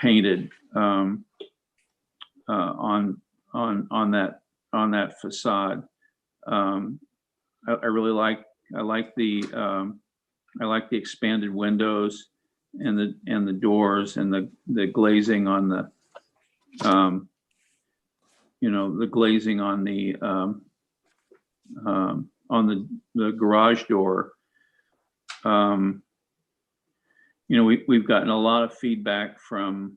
painted on that facade. I really like the expanded windows and the doors and the glazing on the glazing on the garage door. We've gotten a lot of feedback from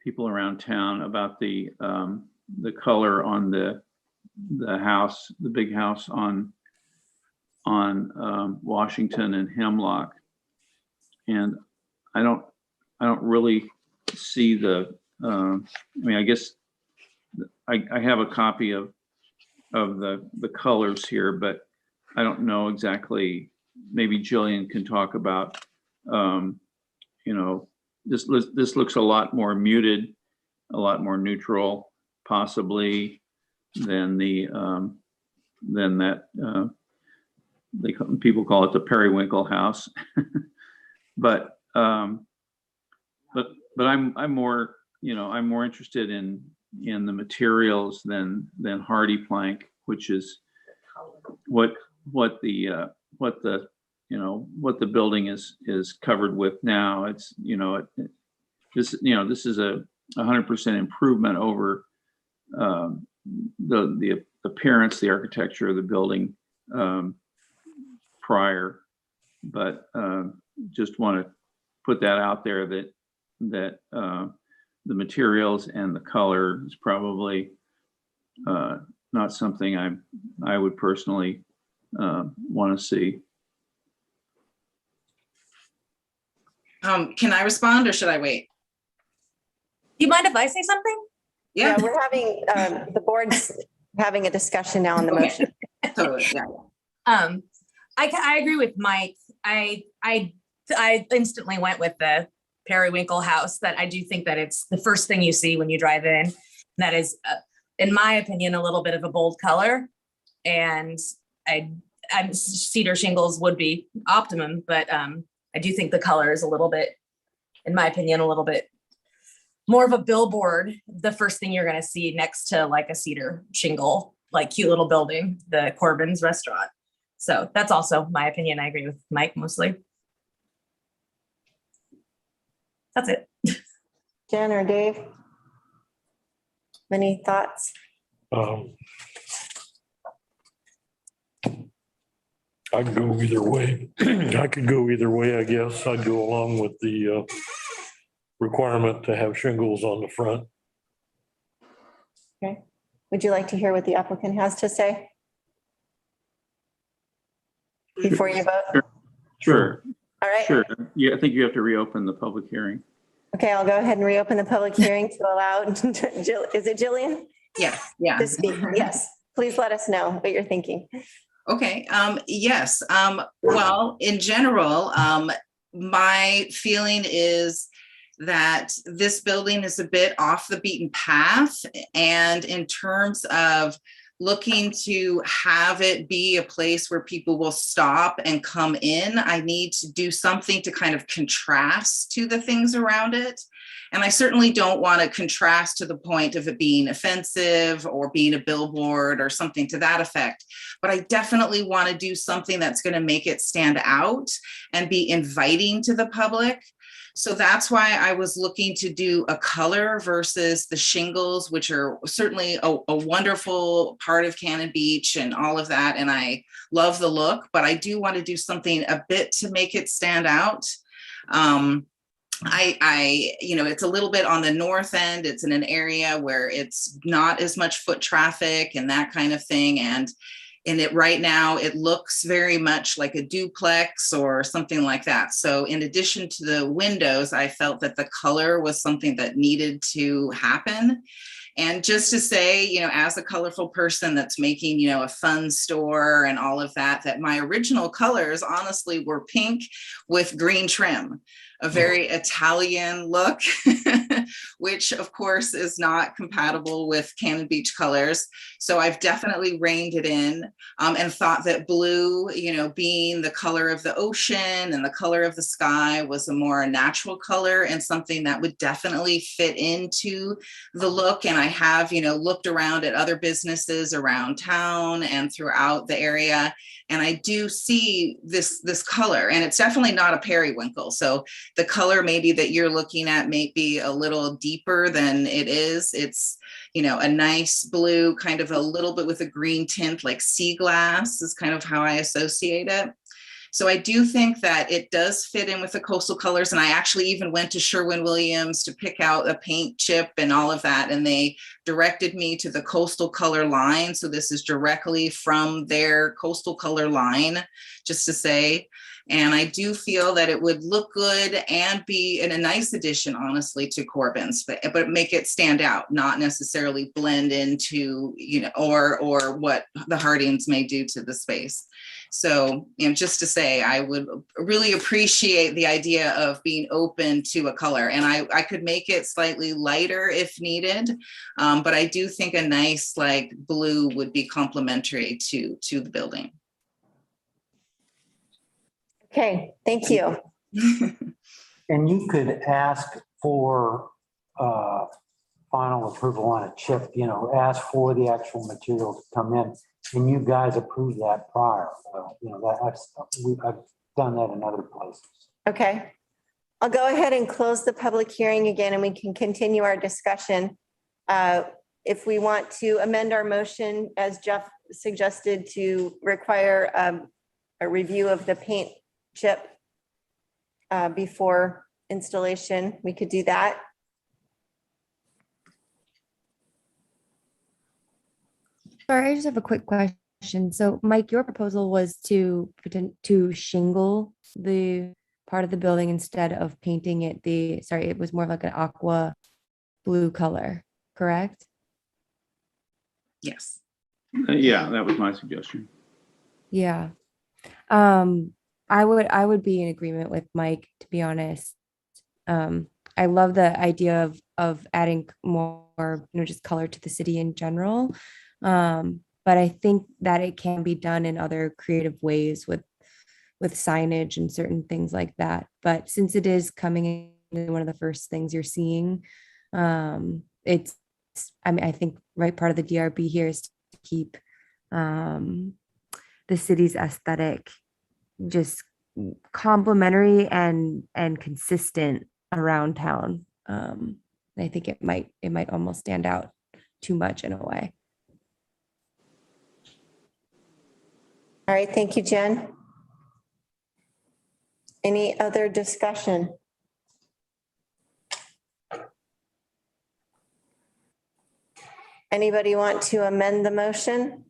people around town about the color on the house, the big house on Washington and Hemlock, and I don't really see I guess I have a copy of the colors here, but I don't know exactly. Maybe Jillian can talk about, this looks a lot more muted, a lot more neutral, possibly than that. People call it the periwinkle house, but I'm more interested in the materials than hardy plank, which is what the building is covered with now. It's this is a 100% improvement over the appearance, the architecture of the building prior, but just want to put that out there that the materials and the color is probably not something I would personally want to see. Can I respond or should I wait? you mind if I say something? Yeah, Yeah, we're having, the board's having a discussion now on the Okay. motion. totally, yeah. I agree with Mike. I instantly went with the periwinkle house, that I do think that it's the first thing you see when you drive in. That is, in my opinion, a little bit of a bold color. And I'm cedar shingles would be optimum, but I do think the color is a little bit, in my opinion, a little bit more of a billboard. The first thing you're going to see next to like a cedar shingle, like cute little building, the Corbin's restaurant. So that's also my opinion. I agree with Mike mostly. That's it. Jen or Dave? Any thoughts? I can go either way. I could go either way, I guess. I'd go along with the requirement to have shingles on the front. Okay. Would you like to hear what the applicant has to say before you vote? Sure, All right. sure. Yeah, I think you have to reopen the public hearing. Okay, I'll go ahead and reopen the public hearing to allow, is it Jillian Yes, yeah. to speak? Yes, please let us know what you're thinking. Okay, yes. Well, in general, my feeling is that this building is a bit off the beaten path. And in terms of looking to have it be a place where people will stop and come in, I need to do something to kind of contrast to the things around it. And I certainly don't want to contrast to the point of it being offensive or being a billboard or something to that effect. But I definitely want to do something that's going to make it stand out and be inviting to the public. So that's why I was looking to do a color versus the shingles, which are certainly a wonderful part of Cannon Beach and all of that. And I love the look, but I do want to do something a bit to make it stand out. It's a little bit on the north end. It's in an area where it's not as much foot traffic and that kind of thing. And right now, it looks very much like a duplex or something like that. So in addition to the windows, I felt that the color was something that needed to happen. And just to say, as a colorful person that's making, a fun store and all of that, that my original colors honestly were pink with green trim, a very Italian look, which of course is not compatible with Cannon Beach colors. So I've definitely reined it in and thought that blue, being the color of the ocean and the color of the sky, was a more natural color and something that would definitely fit into the look. And I have, looked around at other businesses around town and throughout the area. And I do see this color, and it's definitely not a periwinkle. So the color maybe that you're looking at may be a little deeper than it is. It's, a nice blue, kind of a little bit with a green tint, like sea glass is kind of how I associate it. So I do think that it does fit in with the coastal colors. And I actually even went to Sherwin-Williams to pick out a paint chip and all of that. And they directed me to the coastal color line. So this is directly from their coastal color line, just to say. And I do feel that it would look good and be a nice addition, honestly, to Corbin's, but make it stand out, not necessarily blend into, or what the Hardings may do to the space. So, just to say, I would really appreciate the idea of being open to a color, and I could make it slightly lighter if needed. But I do think a nice like blue would be complementary to the building. Okay, thank you. And you could ask for final approval on a chip, ask for the actual material to come in, and you guys approve that prior. I've done that in other places. Okay. I'll go ahead and close the public hearing again, and we can continue our discussion. If we want to amend our motion, as Jeff suggested, to require a review of the paint chip before installation, we could do that. Sorry, I just have a quick question. So Mike, your proposal was to shingle the part of the building instead of painting it. It was more of like an aqua blue color, correct? Yes. Yeah, that was my suggestion. Yeah. I would be in agreement with Mike, to be honest. I love the idea of adding more, just color to the city in general. But I think that it can be done in other creative ways with signage and certain things like that. But since it is coming in one of the first things you're seeing, it's, I mean, I think right part of the DRB here is to keep the city's aesthetic just complementary and consistent around town. I think it might almost stand out too much in a way. All right, thank you, Jen. Any other discussion? Anybody want to amend the motion?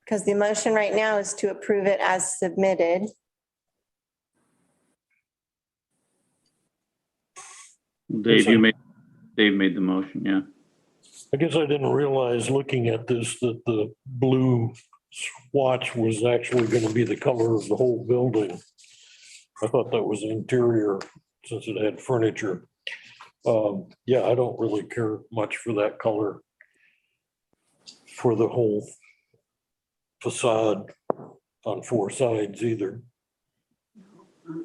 Because the motion right now is to approve it as submitted. Dave, Dave made the motion, yeah. I guess I didn't realize looking at this that the blue swatch was actually going to be the color of the whole building. I thought that was interior since it had furniture. Yeah, I don't really care much for that color for the whole facade on four sides either.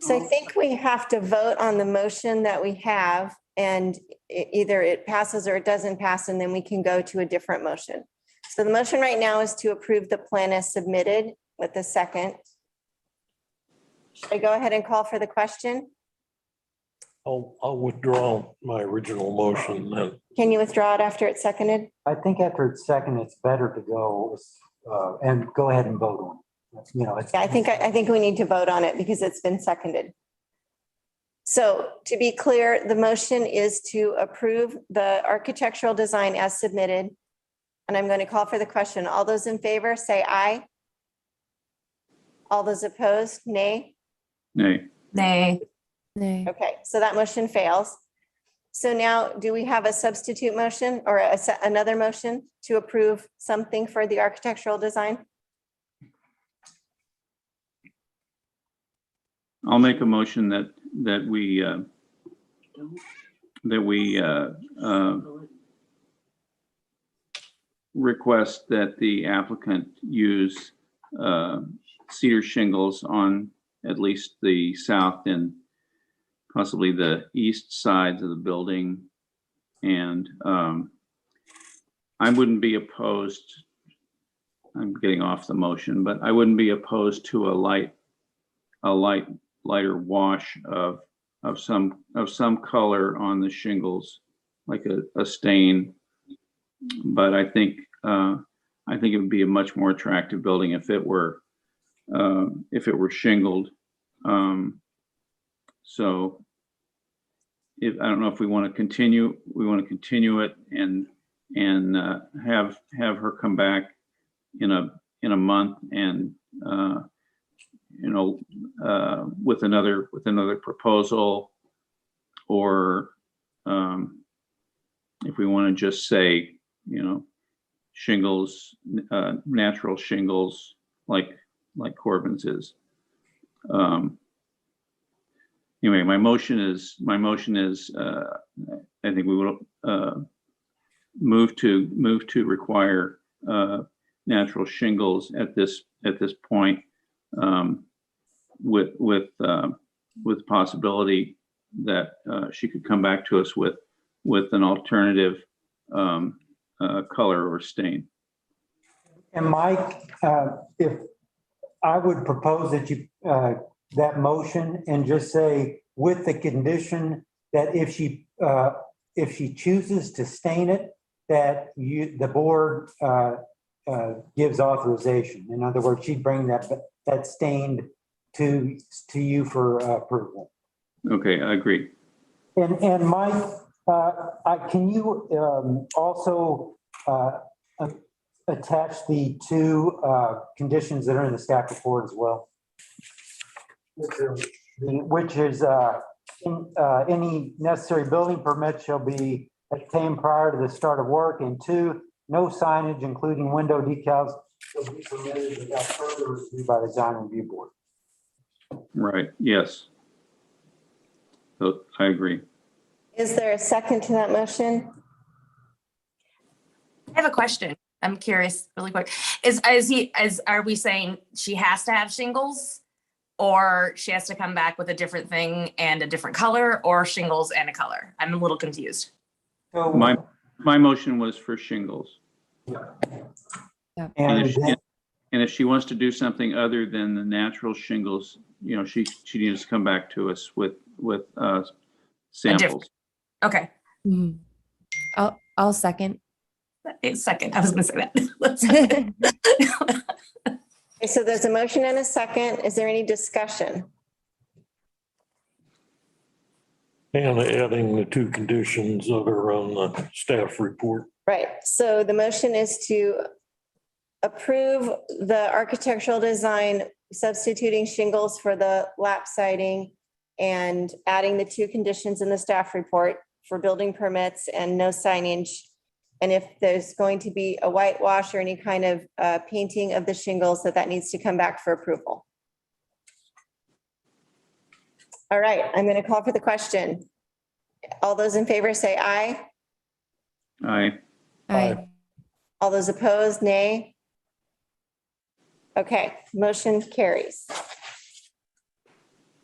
So I think we have to vote on the motion that we have, and either it passes or it doesn't pass, and then we can go to a different motion. So the motion right now is to approve the plan as submitted with the second. Should I go ahead and call for the question? I'll withdraw my original motion then. Can you withdraw it after it's seconded? I think after it's second, it's better to go and go ahead and vote on it. You know, it's. Yeah, I think we need to vote on it because it's been seconded. So to be clear, the motion is to approve the architectural design as submitted. And I'm going to call for the question. All those in favor, say aye. All those opposed, nay. Nay. Nay. Nay. Okay, so that motion fails. So now, do we have a substitute motion or another motion to approve something for the architectural design? I'll make a motion that we request that the applicant use cedar shingles on at least the south and possibly the east sides of the building. And I wouldn't be opposed, I'm getting off the motion, but I wouldn't be opposed to a lighter wash of some color on the shingles, like a stain. But I think it would be a much more attractive building if it were shingled. So I don't know if we want to continue it and have her come back in a month and with another proposal, or if we want to just say, shingles, natural shingles like Corbin's is. Anyway, my motion is I think we will move to require natural shingles at this point, with possibility that she could come back to us with an alternative color or stain. And Mike, if I would propose that you, that motion, and just say with the condition that if she chooses to stain it, that the board gives authorization. In other words, she'd bring that stained to you for approval. Okay, I agree. And Mike, can you also attach the two conditions that are in the staff report as well? Which is any necessary building permit shall be obtained prior to the start of work, and 2, no signage, including window decals, will be permitted without further review by the design review board. Right, yes. So I agree. Is there a second to that motion? I have a question. I'm curious, really quick. Are we saying she has to have shingles? Or she has to come back with a different thing and a different color, or shingles and a color? I'm a little confused. So, My motion was for shingles. and And if she wants to do something other than the natural shingles, you know, she needs to come back to us with samples. Okay, Mhm. I'll second. a second. I was gonna say that. Okay, so there's a motion and a second. Is there any discussion? And adding the 2 conditions that are on the staff report. Right, so the motion is to approve the architectural design, substituting shingles for the lap siding and adding the 2 conditions in the staff report for building permits and no signage. And if there's going to be a whitewash or any kind of painting of the shingles, that needs to come back for approval. All right, I'm going to call for the question. All those in favor say aye. Aye. Aye. All those opposed, nay. Okay, motion carries.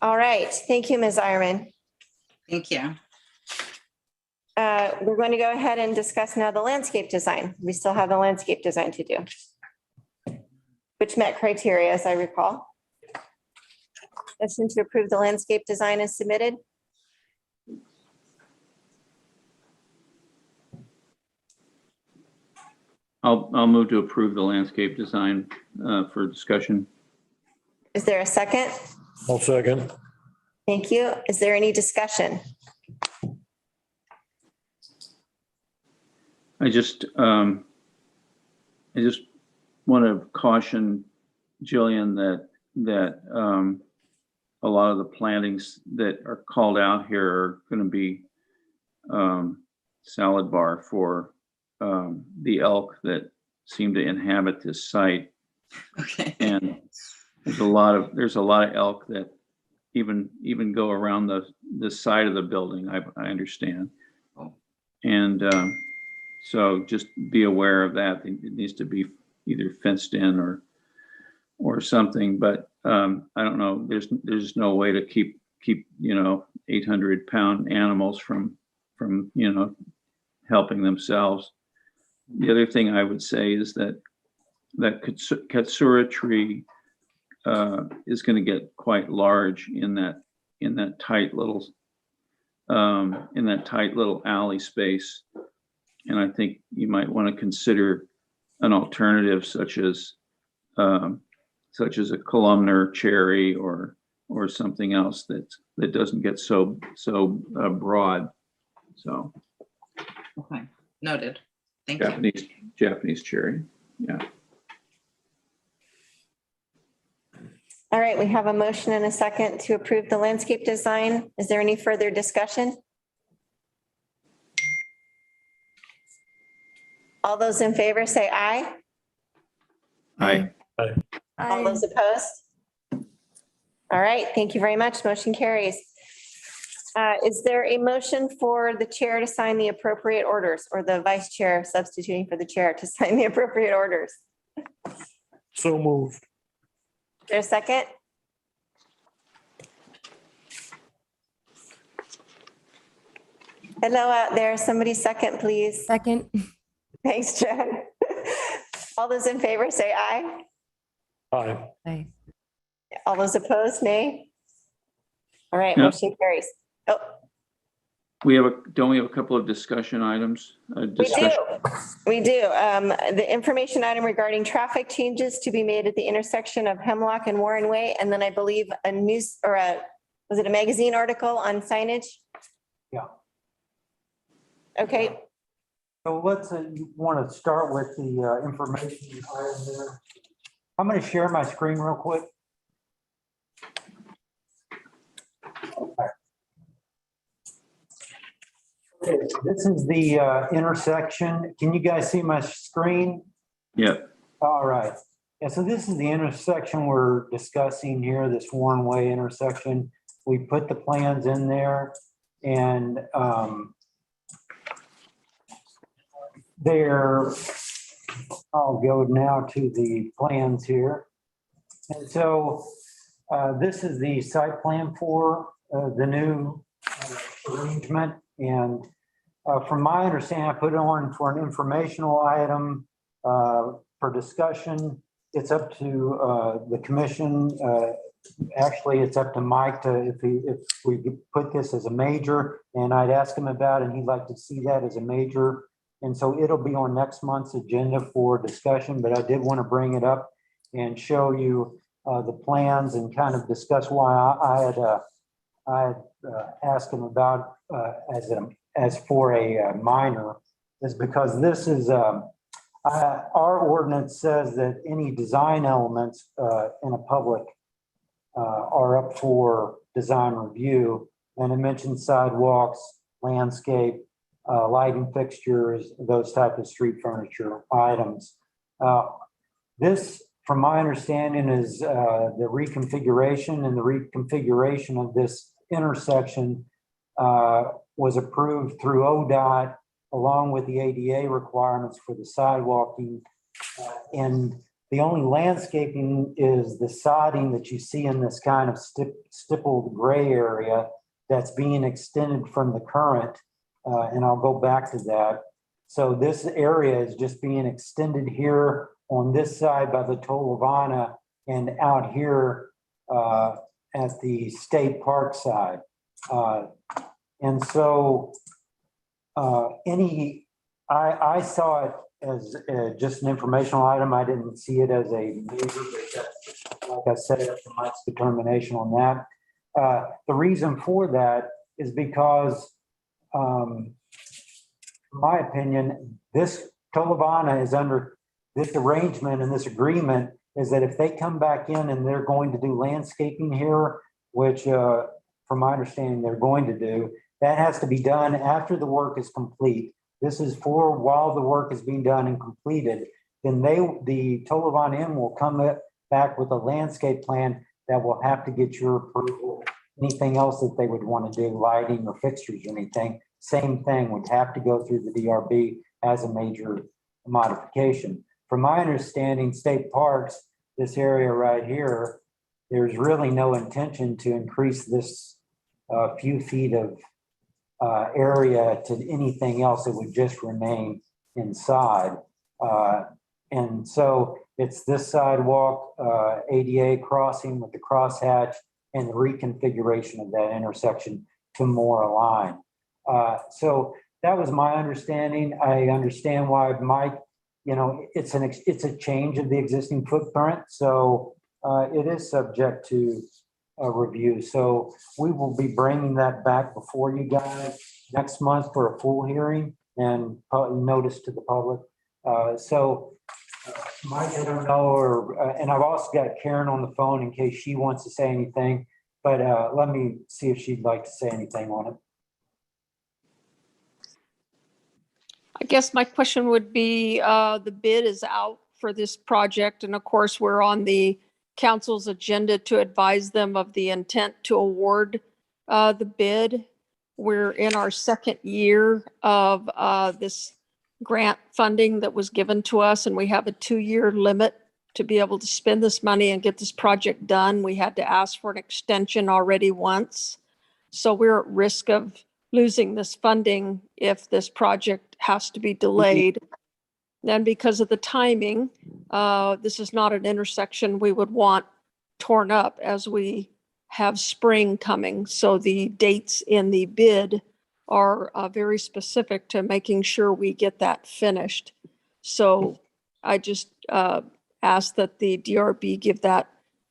All right, thank you, Ms. Ironman. Thank you. We're going to go ahead and discuss now the landscape design. We still have the landscape design to do, which met criteria, as I recall. Motion to approve the landscape design is submitted. I'll move to approve the landscape design for discussion. Is there a second? I'll second. Thank you. Is there any discussion? I just want to caution Jillian that a lot of the plantings that are called out here are going to be salad bar for the elk that seem to inhabit this site. Okay. And there's a lot of elk that even go around the side of the building, I understand. And so just be aware of that. It needs to be either fenced in or something, but I don't know, there's no way to keep 800-pound animals from helping themselves. The other thing I would say is that Katsura tree is going to get quite large in that tight little alley space. And I think you might want to consider an alternative such as a columnar cherry or something else that doesn't get so broad. So Okay, noted. Thank you. Japanese cherry. Yeah. All right, we have a motion and a second to approve the landscape design. Is there any further discussion? All those in favor say aye. Aye. All those opposed? All right, thank you very much. Motion carries. Is there a motion for the chair to sign the appropriate orders, or the vice chair substituting for the chair to sign the appropriate orders? So moved. Is there a second? Hello out there. Somebody second, please. Second. Thanks, Jen. All those in favor say aye. Aye. Aye. All those opposed, nay. All right, Yeah. motion carries. Oh, Don't we have a couple of discussion items? we do. The information item regarding traffic changes to be made at the intersection of Hemlock and Warren Way, and then I believe was it a magazine article on signage? Yeah. Okay, So let's, you want to start with the information item there. I'm going to share my screen real quick. Okay. This is the intersection. Can you guys see my screen? Yep. All right. Yeah, so this is the intersection we're discussing here, this one-way intersection. We put the plans in there and I'll go now to the plans here. And so this is the site plan for the new arrangement. And from my understanding, I put it on for an informational item for discussion. It's up to the commission. Actually, it's up to Mike to, if we could put this as a major, and I'd ask him about it, and he'd like to see that as a major. And so it'll be on next month's agenda for discussion, but I did want to bring it up and show you the plans and kind of discuss why I had asked him about as for a minor, is because this is our ordinance says that any design elements in a public are up for design review, and it mentions sidewalks, landscape, lighting fixtures, those type of street furniture items. This, from my understanding, is the reconfiguration, and the reconfiguration of this intersection was approved through ODOT along with the ADA requirements for the sidewalking. And the only landscaping is the sodding that you see in this kind of stippled gray area that's being extended from the current. And I'll go back to that. So this area is just being extended here on this side by the Tolovana and out here at the state park side. And so I saw it as just an informational item. I didn't see it as a major, but like I said, it's Mike's determination on that. The reason for that is because, in my opinion, this Tolovana is under this arrangement, and this agreement is that if they come back in and they're going to do landscaping here, which from my understanding they're going to do, that has to be done after the work is complete. This is for while the work is being done and completed, then the Tolovana Inn will come back with a landscape plan that will have to get your approval. Anything else that they would want to do, lighting or fixtures or anything, same thing, would have to go through the DRB as a major modification. From my understanding, state parks, this area right here, there's really no intention to increase this few feet of area to anything else. It would just remain inside. And so it's this sidewalk, ADA crossing with the crosshatch, and the reconfiguration of that intersection to more align. So that was my understanding. I understand why Mike, it's a change of the existing footprint. So it is subject to a review. So we will be bringing that back before you guys next month for a full hearing and notice to the public. Mike, I don't know, and I've also got Karen on the phone in case she wants to say anything, but let me see if she'd like to say anything on it. I guess my question would be, the bid is out for this project, and of course, we're on the council's agenda to advise them of the intent to award the bid. We're in our second year of this grant funding that was given to us, and we have a 2-year limit to be able to spend this money and get this project done. We had to ask for an extension already once. So we're at risk of losing this funding if this project has to be delayed. And because of the timing, this is not an intersection we would want torn up as we have spring coming. So the dates in the bid are very specific to making sure we get that finished. So I just ask that the DRB give that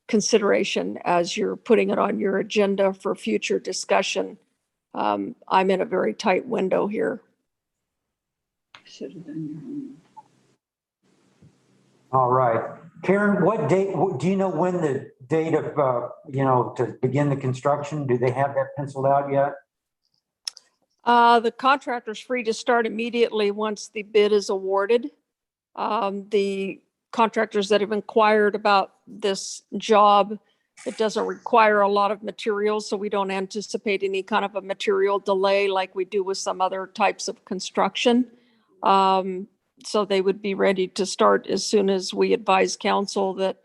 consideration as you're putting it on your agenda for future discussion. I'm in a very tight window here. Should have done your homework. All right. Karen, what date, do you know when the date of, to begin the construction? Do they have that penciled out yet? The contractor's free to start immediately once the bid is awarded. The contractors that have inquired about this job, it doesn't require a lot of materials, so we don't anticipate any kind of a material delay like we do with some other types of construction. So they would be ready to start as soon as we advise council that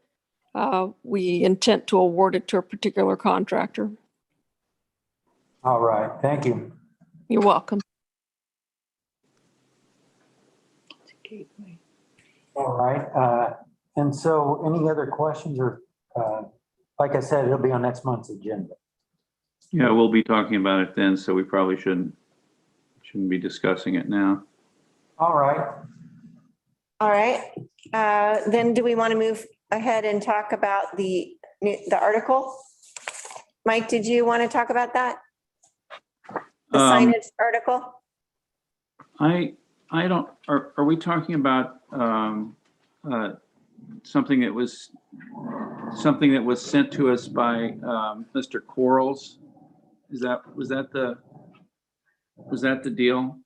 we intend to award it to a particular contractor. All right, thank you. You're welcome. All right, and so any other questions or, like I said, it'll be on next month's agenda. Yeah, we'll be talking about it then, so we probably shouldn't be discussing it now. All right, All right. Then do we want to move ahead and talk about the article? Mike, did you want to talk about that? The signage article? I don't, are we talking about something that was sent to us by Mr. Quarles? Was that the deal?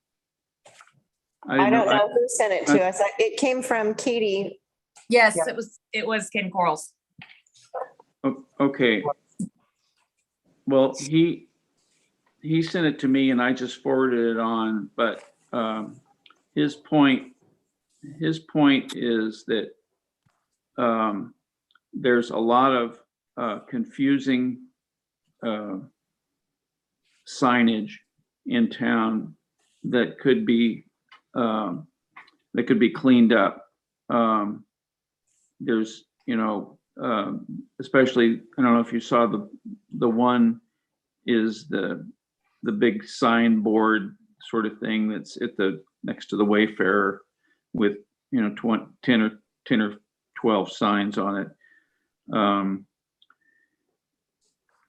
I don't know who sent it to us. It came from Katie. Yes, Yeah. it was Ken Corals. Okay. Well, he sent it to me and I just forwarded it on, but his point is that there's a lot of confusing signage in town that could be cleaned up. There's, especially, I don't know if you saw the one is the big signboard sort of thing that's at next to the Wayfarer with 10 or 12 signs on it.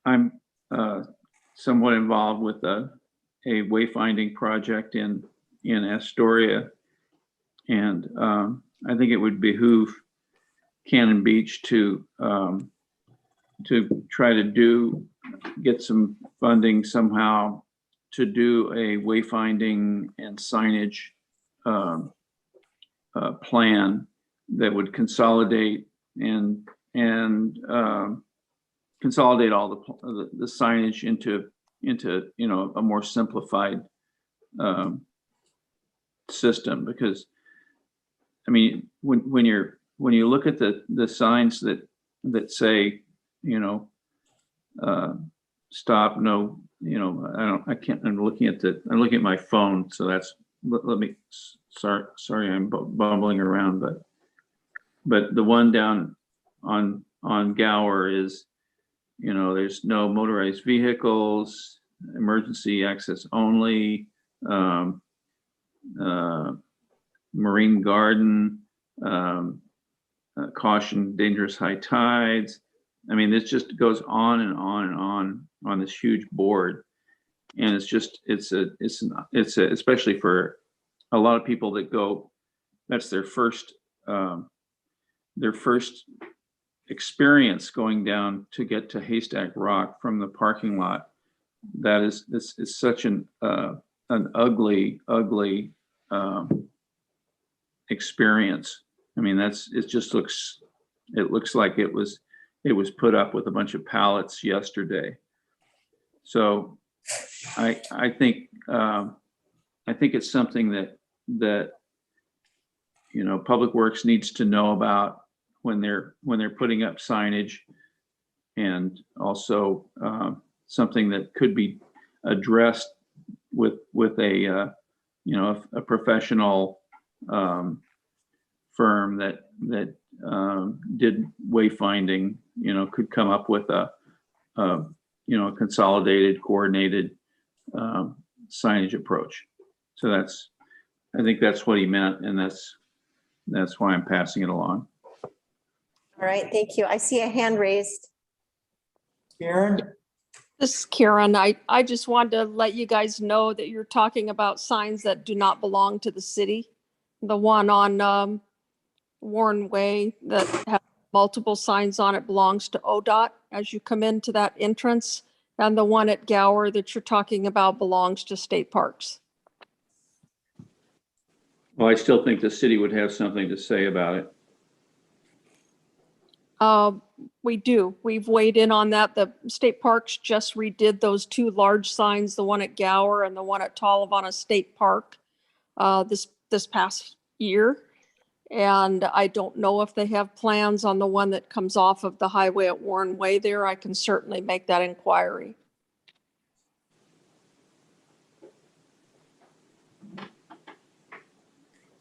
I'm somewhat involved with a wayfinding project in Astoria, and I think it would behoove Cannon Beach to try to get some funding somehow to do a wayfinding and signage plan that would consolidate and consolidate all the signage into a more simplified system. Because I mean, when you look at the signs that say stop, no, I'm looking at my phone, so that's, let me, sorry, I'm bumbling around, but the one down on Gower is, there's no motorized vehicles, emergency access only, marine garden, caution, dangerous high tides. I mean, this just goes on and on and on this huge board. And it's just, it's especially for a lot of people that go, that's their first experience going down to get to Haystack Rock from the parking lot. That is, this is such an ugly experience. I mean, it looks like it was put up with a bunch of pallets yesterday. So I think it's something that Public Works needs to know about when they're putting up signage, and also something that could be addressed with a professional firm that did wayfinding, could come up with a consolidated, coordinated signage approach. So I think that's what he meant, and that's why I'm passing it along. All right, thank you. I see a hand raised. Karen? This is Karen. I just wanted to let you guys know that you're talking about signs that do not belong to the city. The one on Warren Way that has multiple signs on it belongs to ODOT. As you come into that entrance, And the one at Gower that you're talking about belongs to state parks. Well, I still think the city would have something to say about it. We do. We've weighed in on that. The state parks just redid those two large signs, the one at Gower and the one at Talavana State Park, this past year. And I don't know if they have plans on the one that comes off of the highway at Warren Way there. I can certainly make that inquiry.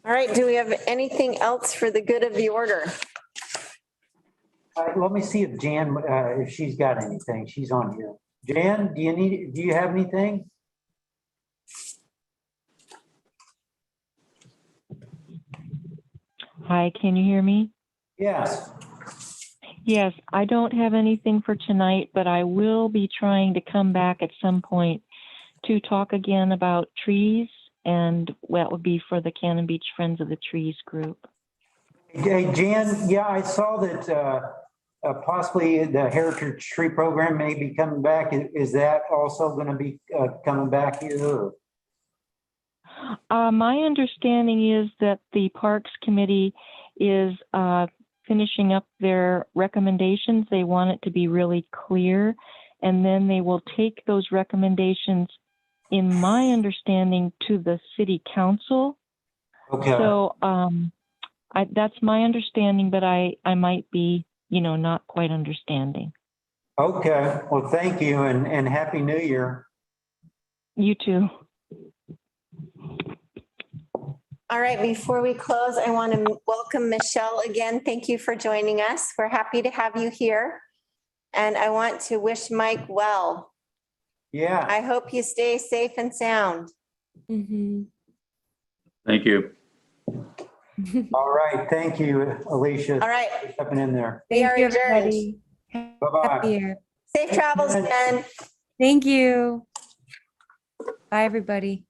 All right, do we have anything else for the good of the order? Let me see if Jan, if she's got anything. She's on here. Jan, do you have anything? Hi, can you hear me? Yes. Yes, I don't have anything for tonight, but I will be trying to come back at some point to talk again about trees, and that would be for the Cannon Beach Friends of the Trees group. Hey, Jan, yeah, I saw that possibly the Heritage Tree Program may be coming back. Is that also going to be coming back here? My understanding is that the Parks Committee is finishing up their recommendations. They want it to be really clear, and then they will take those recommendations, in my understanding, to the City Council. Okay. So that's my understanding, but I might be, not quite understanding. Okay. Well, thank you, and Happy New Year. You too. All right, before we close, I want to welcome Michelle again. Thank you for joining us. We're happy to have you here. And I want to wish Mike well. Yeah. I hope you stay safe and sound. Mhm. Thank you. All right. Thank you, Alicia. All right, Stepping in there. we are Thank you, adjourned. everybody. Bye-bye. Happy year. Safe travels, Ben. Thank you. Bye, everybody.